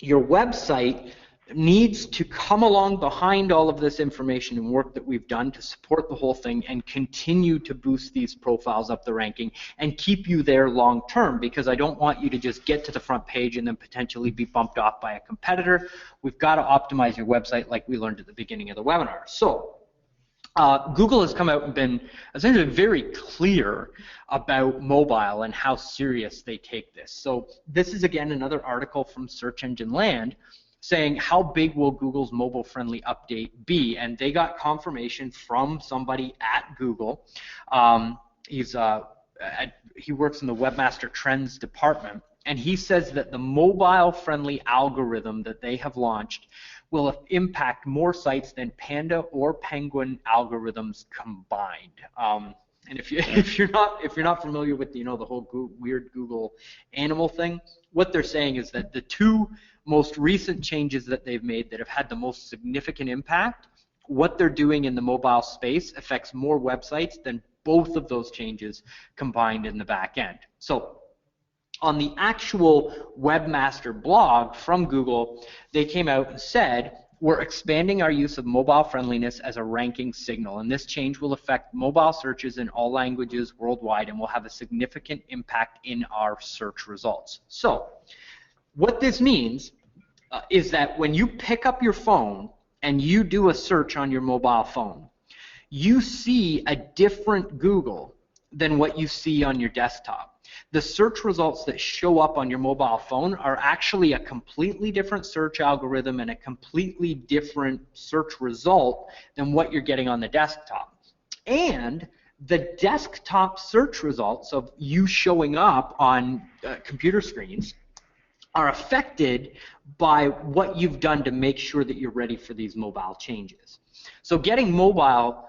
your website needs to come along behind all of this information and work that we've done to support the whole thing and continue to boost these profiles up the ranking and keep you there long term, because I don't want you to just get to the front page and then potentially be bumped off by a competitor. We've got to optimize your website like we learned at the beginning of the webinar. So Google has come out and been essentially very clear about mobile and how serious they take this. So this is again another article from Search Engine Land saying how big will Google's mobile-friendly update be, and they got confirmation from somebody at Google. He works in the Webmaster Trends department, and he says that the mobile-friendly algorithm that they have launched will impact more sites than Panda or Penguin algorithms combined. And if you're not familiar with the whole weird Google animal thing, what they're saying is that the two most recent changes that they've made that have had the most significant impact, what they're doing in the mobile space affects more websites than both of those changes combined in the back end. So on the actual Webmaster blog from Google, they came out and said, we're expanding our use of mobile friendliness as a ranking signal, and this change will affect mobile searches in all languages worldwide and will have a significant impact in our search results. So what this means is that when you pick up your phone and you do a search on your mobile phone, you see a different Google than what you see on your desktop. The search results that show up on your mobile phone are actually a completely different search algorithm and a completely different search result than what you're getting on the desktop. And the desktop search results of you showing up on computer screens are affected by what you've done to make sure that you're ready for these mobile changes. So getting mobile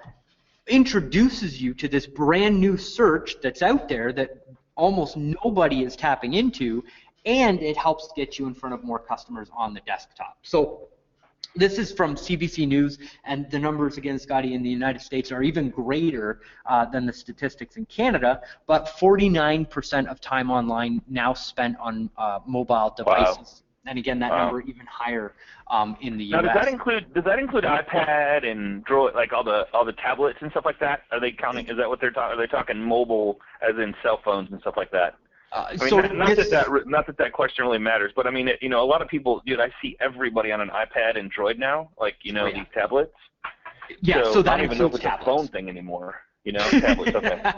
introduces you to this brand new search that's out there that almost nobody is tapping into, and it helps get you in front of more customers on the desktop. So this is from CBC News, and the numbers, again, Scotty, in the United States are even greater than the statistics in Canada, but 49% of time online now spent on mobile devices. Wow. And again, that number even higher in the US. Now, does that include iPad and Droid, like all the tablets and stuff like that? Are they counting? Is that what they're talking? Are they talking mobile, as in cell phones and stuff like that? I mean, so not that question really matters, but I mean, a lot of people, dude, I see everybody on an iPad and Droid now, like, these tablets. Yeah, so that I don't even know if it's tablets. a phone thing anymore, tablets, okay.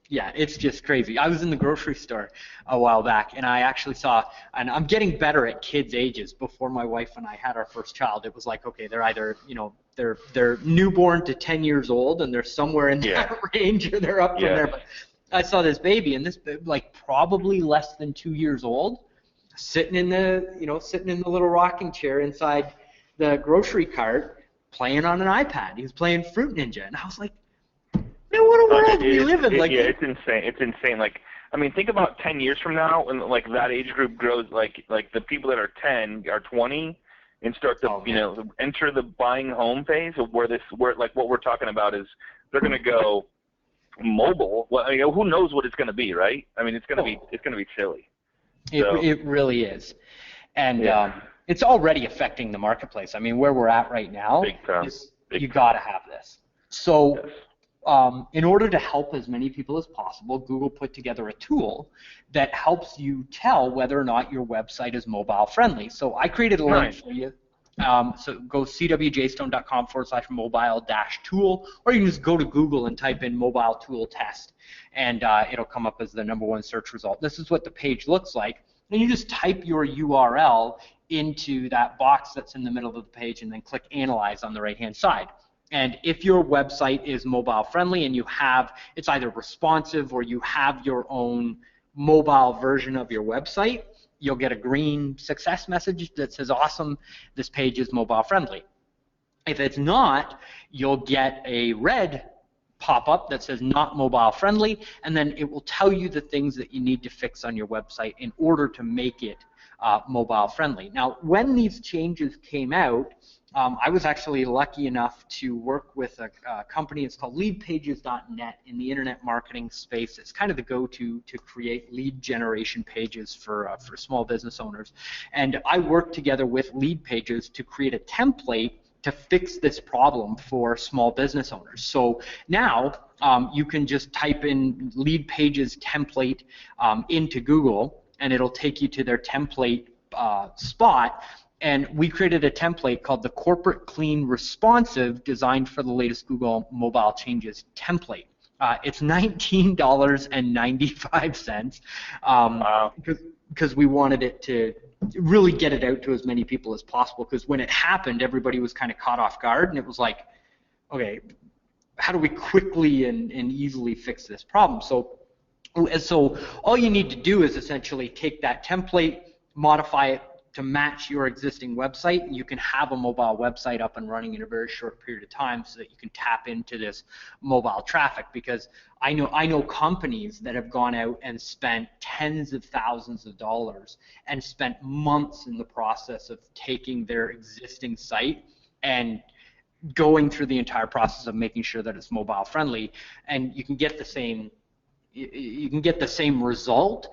Yeah, it's just crazy. I was in the grocery store a while back, and I actually saw, and I'm getting better at kids' ages. Before my wife and I had our first child, it was like, okay, they're either, they're newborn to 10 years old, and they're somewhere in that range, or they're up from there. But I saw this baby, and this, like, probably less than 2 years old, sitting in the little rocking chair inside the grocery cart, playing on an iPad. He was playing Fruit Ninja, and I was like, man, what a world we live in! It's insane. It's insane. Like, I mean, think about 10 years from now, when like that age group grows, like the people that are 10 are 20, and start to enter the buying home phase of where what we're talking about is they're going to go mobile. Well, who knows what it's going to be, right? I mean, it's going to be silly. It really is, and It's already affecting the marketplace. I mean, where we're at right now is you got to have this. So in order to help as many people as possible, Google put together a tool that helps you tell whether or not your website is mobile friendly. So I created a link for you. So go cwjstone.com/mobile-tool, or you can just go to Google and type in mobile tool test, and it'll come up as the #1 search result. This is what the page looks like. And you just type your URL into that box that's in the middle of the page and then click Analyze on the right-hand side. And if your website is mobile friendly and you have, it's either responsive or you have your own mobile version of your website, you'll get a green success message that says, awesome, this page is mobile friendly. If it's not, you'll get a red pop-up that says not mobile friendly, and then it will tell you the things that you need to fix on your website in order to make it mobile friendly. Now, when these changes came out, I was actually lucky enough to work with a company. It's called leadpages.net in the internet marketing space. It's kind of the go-to to create lead generation pages for small business owners. And I worked together with Leadpages to create a template to fix this problem for small business owners. So now you can just type in Leadpages template into Google, and it'll take you to their template spot. And we created a template called the Corporate Clean Responsive, designed for the latest Google mobile changes template. It's $19.95 because we wanted it to really get it out to as many people as possible, because when it happened, everybody was kind of caught off guard, and it was like, okay, how do we quickly and easily fix this problem? So all you need to do is essentially take that template, modify it to match your existing website, and you can have a mobile website up and running in a very short period of time so that you can tap into this mobile traffic. Because I know companies that have gone out and spent tens of thousands of dollars and spent months in the process of taking their existing site and going through the entire process of making sure that it's mobile friendly, and you can get the same result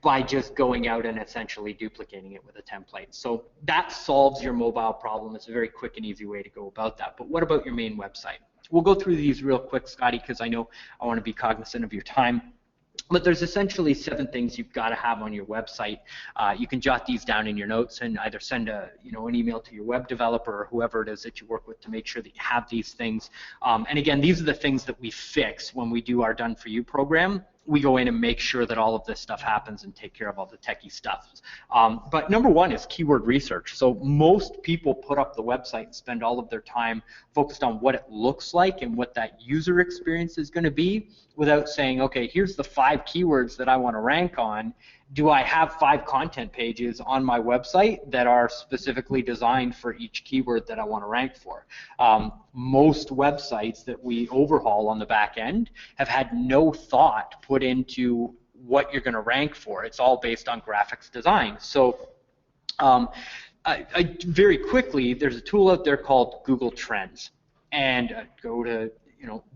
by just going out and essentially duplicating it with a template. So that solves your mobile problem. It's a very quick and easy way to go about that. But what about your main website? We'll go through these real quick, Scotty, because I know I want to be cognizant of your time. But there's essentially 7 things you've got to have on your website. You can jot these down in your notes and either send an email to your web developer or whoever it is that you work with to make sure that you have these things. And again, these are the things that we fix when we do our Done For You program. We go in and make sure that all of this stuff happens and take care of all the techie stuff. But #1 is keyword research. So most people put up the website and spend all of their time focused on what it looks like and what that user experience is going to be, without saying, okay, here's the 5 keywords that I want to rank on. Do I have 5 content pages on my website that are specifically designed for each keyword that I want to rank for? Most websites that we overhaul on the back end have had no thought put into what you're going to rank for. It's all based on graphics design. So very quickly, there's a tool out there called Google Trends. And go to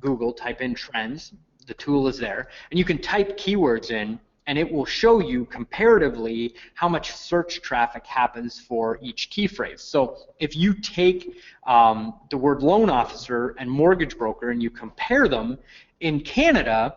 Google, type in trends. The tool is there. And you can type keywords in, and it will show you comparatively how much search traffic happens for each key phrase. So if you take the word loan officer and mortgage broker and you compare them, in Canada,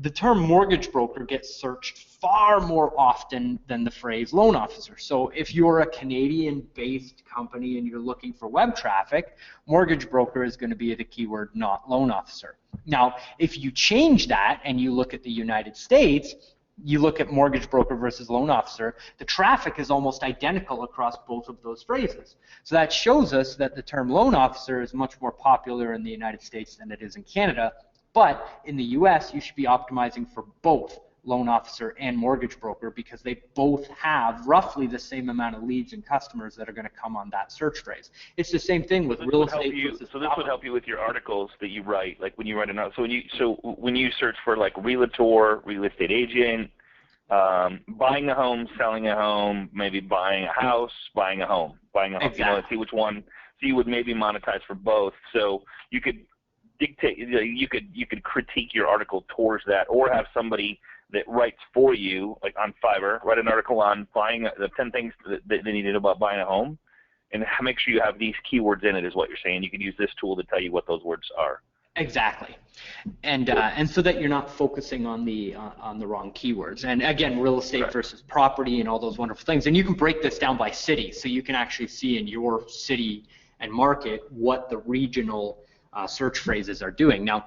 the term mortgage broker gets searched far more often than the phrase loan officer. So if you're a Canadian-based company and you're looking for web traffic, mortgage broker is going to be the keyword, not loan officer. Now, if you change that and you look at the United States, you look at mortgage broker versus loan officer, the traffic is almost identical across both of those phrases. So that shows us that the term loan officer is much more popular in the United States than it is in Canada. But in the US, you should be optimizing for both loan officer and mortgage broker, because they both have roughly the same amount of leads and customers that are going to come on that search phrase. It's the same thing with real estate. So this would help you with your articles that you write, like when you write an article. So when you search for like realtor, real estate agent, buying a home, selling a home, maybe buying a house, buying a home. Exactly. See which one. So you would maybe monetize for both. So you could dictate. You could critique your article towards that, or have somebody that writes for you, like on Fiverr, write an article on buying the 10 things that they need to know about buying a home, and make sure you have these keywords in it is what you're saying. You can use this tool to tell you what those words are. Exactly, and so that you're not focusing on the wrong keywords. And again, real estate versus property and all those wonderful things. And you can break this down by city, so you can actually see in your city and market what the regional search phrases are doing. Now,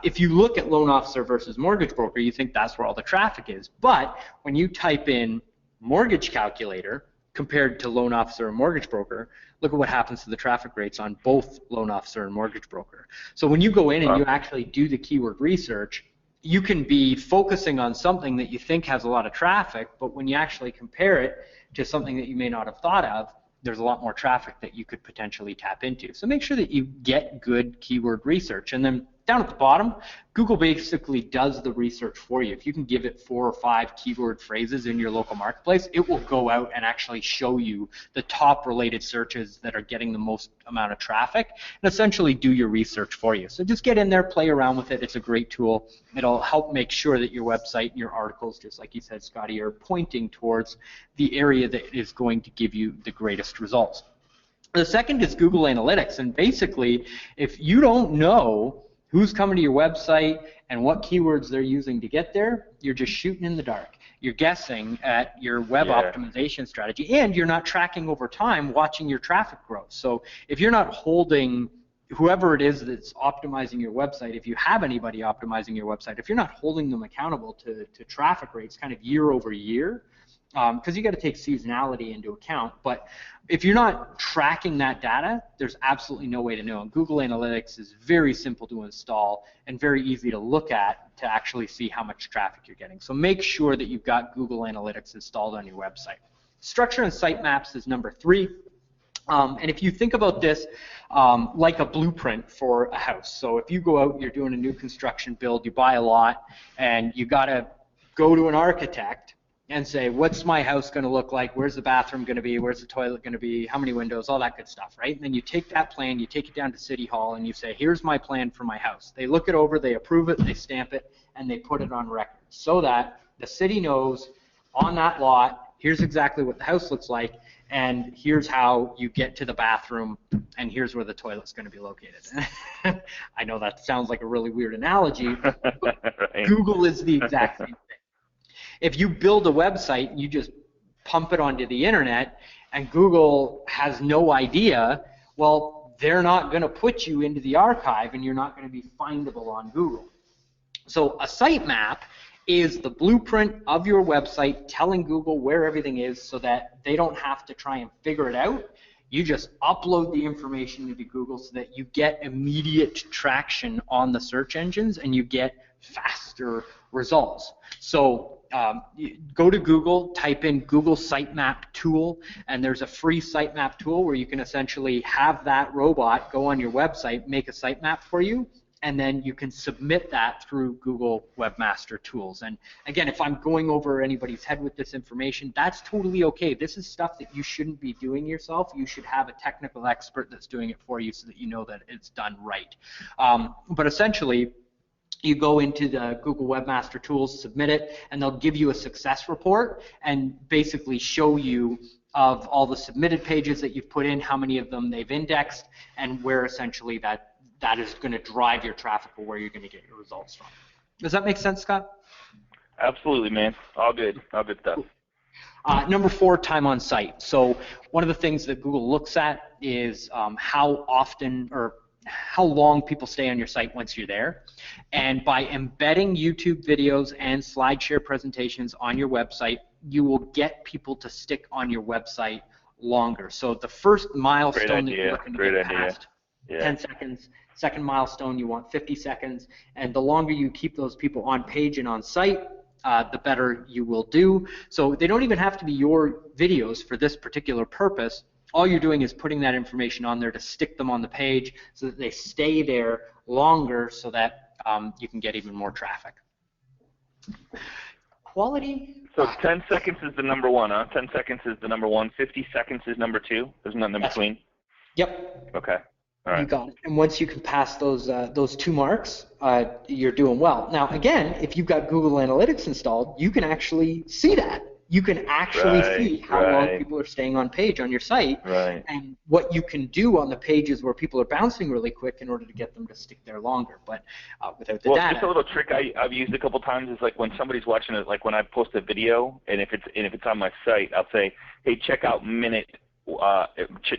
if you look at loan officer versus mortgage broker, you think that's where all the traffic is. But when you type in mortgage calculator compared to loan officer and mortgage broker, look at what happens to the traffic rates on both loan officer and mortgage broker. So when you go in and you actually do the keyword research, you can be focusing on something that you think has a lot of traffic, but when you actually compare it to something that you may not have thought of, there's a lot more traffic that you could potentially tap into. So make sure that you get good keyword research. And then down at the bottom, Google basically does the research for you. If you can give it 4 or 5 keyword phrases in your local marketplace, it will go out and actually show you the top related searches that are getting the most amount of traffic and essentially do your research for you. So just get in there, play around with it. It's a great tool. It'll help make sure that your website and your articles, just like you said, Scotty, are pointing towards the area that is going to give you the greatest results. The second is Google Analytics. And basically, if you don't know who's coming to your website and what keywords they're using to get there, you're just shooting in the dark. You're guessing at your web optimization strategy, and you're not tracking over time watching your traffic growth. So if you're not holding whoever it is that's optimizing your website, if you have anybody optimizing your website, if you're not holding them accountable to traffic rates kind of year over year, because you got to take seasonality into account, but if you're not tracking that data, there's absolutely no way to know. And Google Analytics is very simple to install and very easy to look at to actually see how much traffic you're getting. So make sure that you've got Google Analytics installed on your website. Structure and sitemaps is number 3. And if you think about this like a blueprint for a house, so if you go out, you're doing a new construction build, you buy a lot, and you got to go to an architect and say, what's my house going to look like? Where's the bathroom going to be? Where's the toilet going to be? How many windows? All that good stuff, right? And then you take that plan, you take it down to City Hall, and you say, here's my plan for my house. They look it over, they approve it, they stamp it, and they put it on record so that the city knows on that lot, here's exactly what the house looks like, and here's how you get to the bathroom, and here's where the toilet's going to be located. I know that sounds like a really weird analogy, but right. Google is the exact same thing. If you build a website and you just pump it onto the internet and Google has no idea, well, they're not going to put you into the archive and you're not going to be findable on Google. So a sitemap is the blueprint of your website telling Google where everything is so that they don't have to try and figure it out. You just upload the information into Google so that you get immediate traction on the search engines and you get faster results. So go to Google, type in Google Sitemap tool, and there's a free sitemap tool where you can essentially have that robot go on your website, make a sitemap for you, and then you can submit that through Google Webmaster Tools. And again, if I'm going over anybody's head with this information, that's totally okay. This is stuff that you shouldn't be doing yourself. You should have a technical expert that's doing it for you so that you know that it's done right. But essentially, you go into the Google Webmaster Tools, submit it, and they'll give you a success report and basically show you of all the submitted pages that you've put in, how many of them they've indexed, and where essentially that is going to drive your traffic or where you're going to get your results from. Does that make sense, Scott? Absolutely, man. All good stuff. Number 4, time on site. So one of the things that Google looks at is how often or how long people stay on your site once you're there. And by embedding YouTube videos and SlideShare presentations on your website, you will get people to stick on your website longer. So the first milestone that you're looking to get past, 10 seconds. Second milestone, you want 50 seconds. And the longer you keep those people on page and on site, the better you will do. So they don't even have to be your videos for this particular purpose. All you're doing is putting that information on there to stick them on the page so that they stay there longer so that you can get even more traffic. Quality? So 10 seconds is the number 1, huh? 10 seconds is the number 1. 50 seconds is number 2. There's nothing in between? Yep. Okay. All You right. got it. And once you can pass those 2 marks, you're doing well. Now, again, if you've got Google Analytics installed, you can actually see that. You can actually Right. see how long Right. people are staying on page on your site, Right. and what you can do on the pages where people are bouncing really quick in order to get them to stick there longer. But without the Well, data, just a little trick I've used a couple times is like when somebody's watching it, like when I post a video, and if it's on my site, I'll say, hey, check out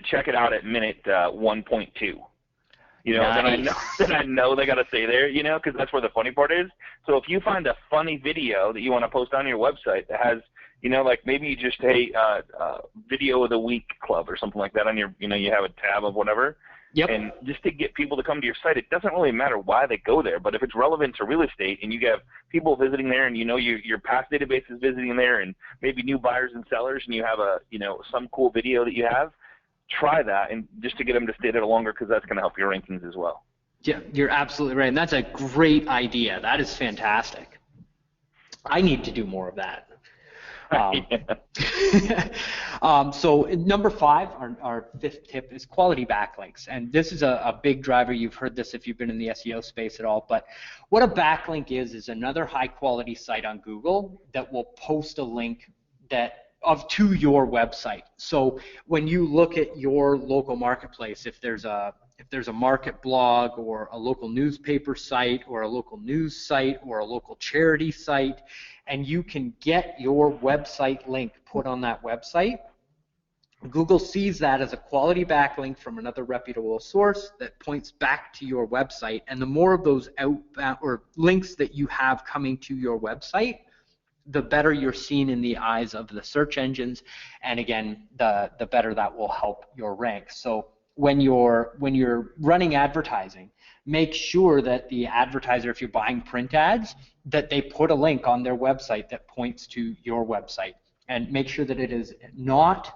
check it out at minute 1.2. You know, nice. then I know they got to stay there, you know, because that's where the funny part is. So if you find a funny video that you want to post on your website that has, you know, like maybe you just, hey, video of the week club or something like that on your, you know, you have a tab of whatever. Yep. And just to get people to come to your site, it doesn't really matter why they go there. But if it's relevant to real estate and you have people visiting there and you know your past database is visiting there and maybe new buyers and sellers and you have some cool video that you have, try that and just to get them to stay there longer because that's going to help your rankings as well. Yeah, you're absolutely right. And that's a great idea. That is fantastic. I need to do more of that. So number 5, our 5th tip is quality backlinks. And this is a big driver. You've heard this if you've been in the SEO space at all. But what a backlink is another high quality site on Google that will post a link to your website. So when you look at your local marketplace, if there's a market blog or a local newspaper site or a local news site or a local charity site, and you can get your website link put on that website, Google sees that as a quality backlink from another reputable source that points back to your website. And the more of those outbound or links that you have coming to your website, the better you're seen in the eyes of the search engines, and again, the better that will help your rank. So when you're running advertising, make sure that the advertiser, if you're buying print ads, that they put a link on their website that points to your website, and make sure that it is not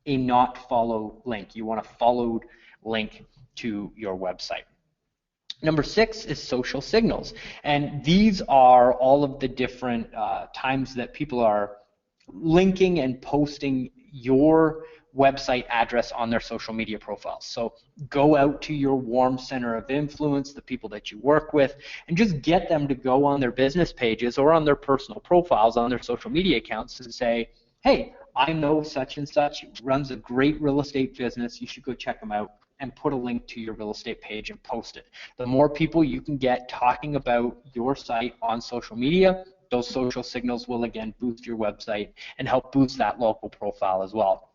a not follow link. You want a followed link to your website. Number 6 is social signals, and these are all of the different times that people are linking and posting your website address on their social media profiles. So go out to your warm center of influence, the people that you work with, and just get them to go on their business pages or on their personal profiles on their social media accounts and say, hey, I know such and such runs a great real estate business, you should go check them out, and put a link to your real estate page and post it. The more people you can get talking about your site on social media, those social signals will again boost your website and help boost that local profile as well.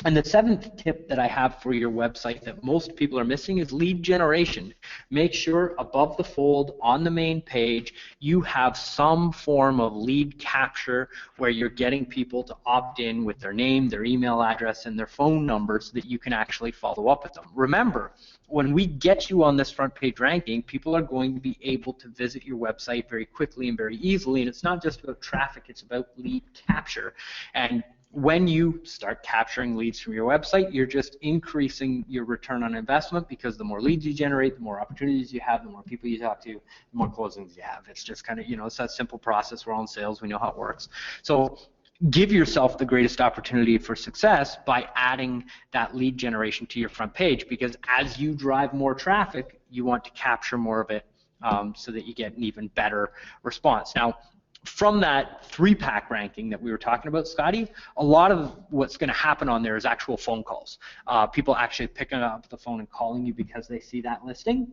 And the 7th tip that I have for your website that most people are missing is lead generation. Make sure above the fold on the main page you have some form of lead capture where you're getting people to opt in with their name, their email address, and their phone number so that you can actually follow up with them. Remember, when we get you on this front page ranking, people are going to be able to visit your website very quickly and very easily, and it's not just about traffic, it's about lead capture. And when you start capturing leads from your website, you're just increasing your return on investment because the more leads you generate, the more opportunities you have, the more people you talk to, the more closings you have. It's just kind of, it's that simple process. We're all in sales. We know how it works. So give yourself the greatest opportunity for success by adding that lead generation to your front page, because as you drive more traffic, you want to capture more of it so that you get an even better response. Now, from that 3-pack ranking that we were talking about, Scotty, a lot of what's going to happen on there is actual phone calls. People actually picking up the phone and calling you because they see that listing.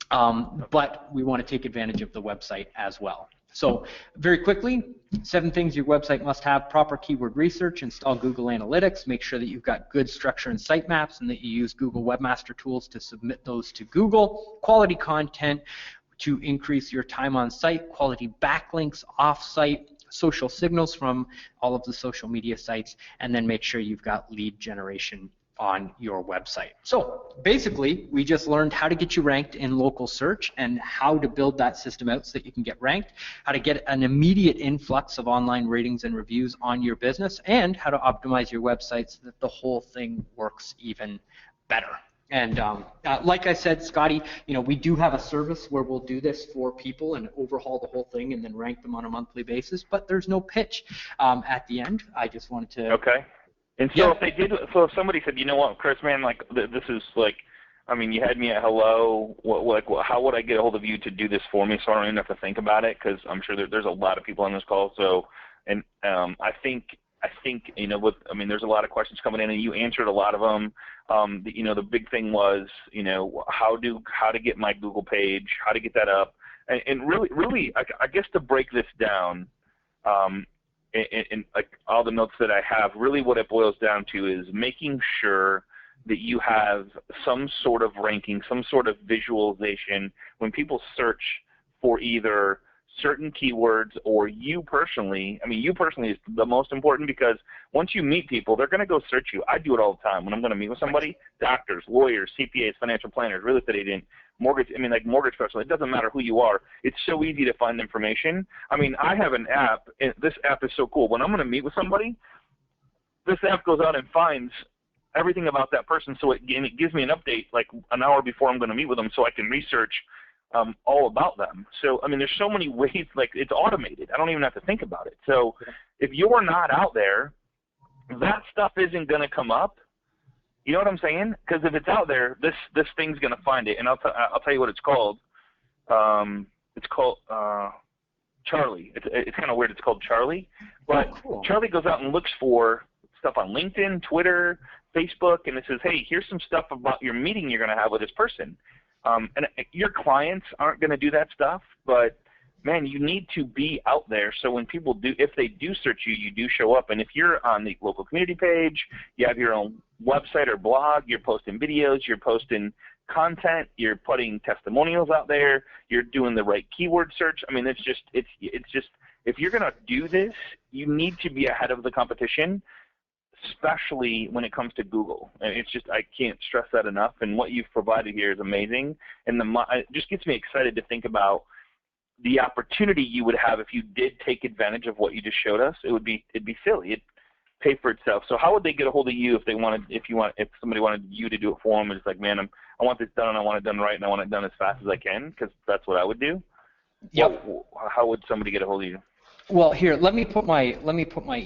But we want to take advantage of the website as well. So very quickly, 7 things your website must have: proper keyword research, install Google Analytics, make sure that you've got good structure and sitemaps, and that you use Google Webmaster Tools to submit those to Google, quality content to increase your time on site, quality backlinks off-site, social signals from all of the social media sites, and then make sure you've got lead generation on your website. So basically, we just learned how to get you ranked in local search and how to build that system out so that you can get ranked, how to get an immediate influx of online ratings and reviews on your business, and how to optimize your website so that the whole thing works even better. And like I said, Scotty, we do have a service where we'll do this for people and overhaul the whole thing and then rank them on a monthly basis, but there's no pitch at the end. I just wanted to... Okay. And so if they did, so if somebody said, you know what, Chris, man, like this is like I mean, you had me at hello. How would I get a hold of you to do this for me so I don't even have to think about it? Because I'm sure there's a lot of people on this call. So, and I think there's a lot of questions coming in, and you answered a lot of them. The big thing was, how to get my Google page, how to get that up, and really, I guess to break this down, in like all the notes that I have, really what it boils down to is making sure that you have some sort of ranking, some sort of visualization when people search for either certain keywords or you personally is the most important, because once you meet people, they're going to go search you. I do it all the time when I'm going to meet with somebody, doctors, lawyers, CPAs, financial planners, real estate agent, mortgage specialist. It doesn't matter who you are. It's so easy to find information. I mean, I have an app, and this app is so cool. When I'm going to meet with somebody, this app goes out and finds everything about that person, so it gives me an update like an hour before I'm going to meet with them, so I can research all about them. So, I mean, there's so many ways, like it's automated. I don't even have to think about it. So if you're not out there, that stuff isn't going to come up. You know what I'm saying? Because if it's out there, this thing's going to find it. And I'll tell you what it's called. It's called Charlie. It's kind of weird. It's called Charlie. But cool. Charlie goes out and looks for stuff on LinkedIn, Twitter, Facebook, and it says, hey, here's some stuff about your meeting you're going to have with this person. And your clients aren't going to do that stuff, but, man, you need to be out there so when people do, if they do search you, you do show up. And if you're on the local community page, you have your own website or blog, you're posting videos, you're posting content, you're putting testimonials out there, you're doing the right keyword search. I mean, it's just if you're going to do this, you need to be ahead of the competition, especially when it comes to Google. And it's just, I can't stress that enough. And what you've provided here is amazing. And it just gets me excited to think about the opportunity you would have if you did take advantage of what you just showed us. It'd be silly. It'd pay for itself. So how would they get a hold of you if somebody wanted you to do it for them? It's like, man, I want this done, and I want it done right, and I want it done as fast as I can, because that's what I would do. Yep. How would somebody get a hold of you? Well, here, let me put my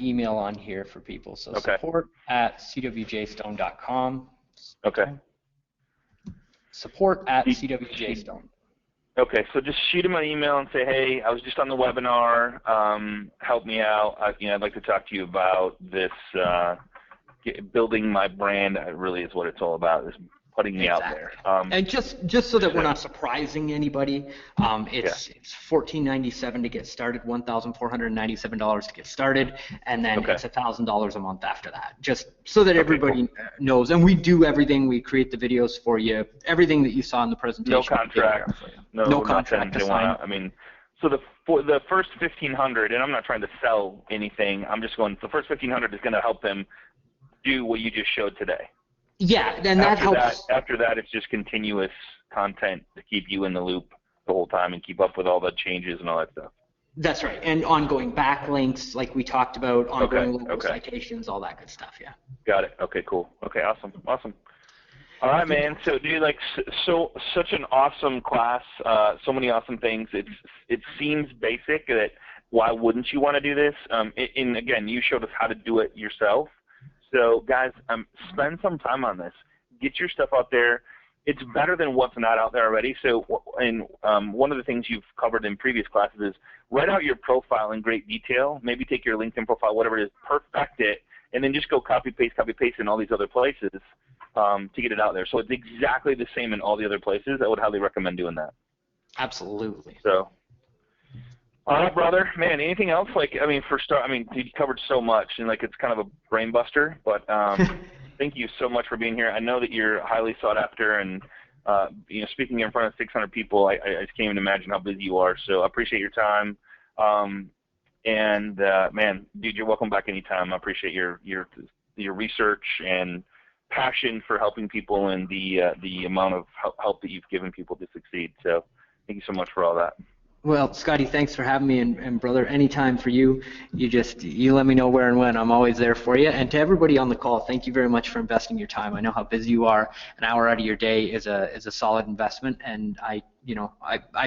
email on here for people. So okay. support@cwjstone.com. Okay. Support@cwjstone. Okay, so just shoot them an email and say, hey, I was just on the webinar. Help me out. I'd like to talk to you about this. Building my brand really is what it's all about. Is putting me out there. And just so that we're not surprising anybody, it's $14.97 to get started, $1,497 to get started, and then it's $1,000 a month after that. Just so that everybody knows. And we do everything. We create the videos for you. Everything that you saw in the presentation. No contract. No contract to sign. I mean, so for the first 1,500, and I'm not trying to sell anything. I'm just going. The first 1,500 is going to help them do what you just showed today. Yeah, and that helps. After that, it's just continuous content to keep you in the loop the whole time and keep up with all the changes and all that stuff. That's right, and ongoing backlinks, like we talked about, ongoing local citations, all that good stuff. Yeah. Got it. Okay, cool. Okay, awesome. All right, man. So, dude, such an awesome class. So many awesome things. It seems basic. That why wouldn't you want to do this? And again, you showed us how to do it yourself. So, guys, spend some time on this. Get your stuff out there. It's better than what's not out there already. So, one of the things you've covered in previous classes is write out your profile in great detail. Maybe take your LinkedIn profile, whatever it is, perfect it, and then just go copy, paste in all these other places to get it out there. So it's exactly the same in all the other places. I would highly recommend doing that. Absolutely. So. All right, brother. Man, anything else? You covered so much, and it's kind of a brain buster. But thank you so much for being here. I know that you're highly sought after, and speaking in front of 600 people, I just can't even imagine how busy you are. So I appreciate your time. Man, dude, you're welcome back anytime. I appreciate your research and passion for helping people, and the amount of help that you've given people to succeed. So thank you so much for all that. Well, Scotty, thanks for having me, and brother, anytime for you. You let me know where and when. I'm always there for you. And to everybody on the call, thank you very much for investing your time. I know how busy you are. An hour out of your day is a solid investment, and I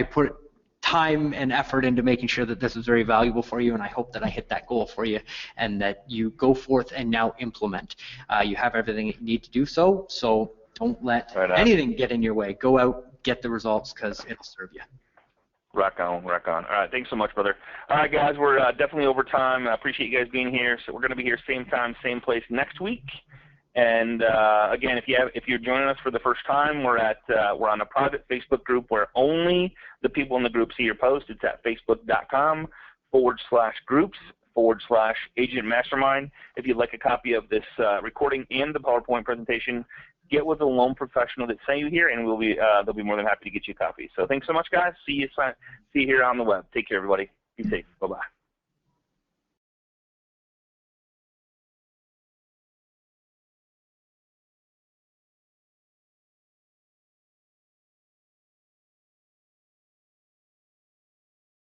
put time and effort into making sure that this is very valuable for you, and I hope that I hit that goal for you, and that you go forth and now implement. You have everything you need to do so. So Don't let anything get in your way. Go out, get the results, because it'll serve you. Rock on, rock on. All right, thanks so much, brother. All right, guys, we're definitely over time. I appreciate you guys being here. So we're going to be here same time, same place next week. And again, if you're joining us for the first time, we're on a private Facebook group where only the people in the group see your post. It's at facebook.com/groups/Agent Mastermind. If you'd like a copy of this recording and the PowerPoint presentation, get with a loan professional that sent you here, and they'll be more than happy to get you a copy. So thanks so much, guys. See you here on the web. Take care, everybody. Be safe. Bye-bye.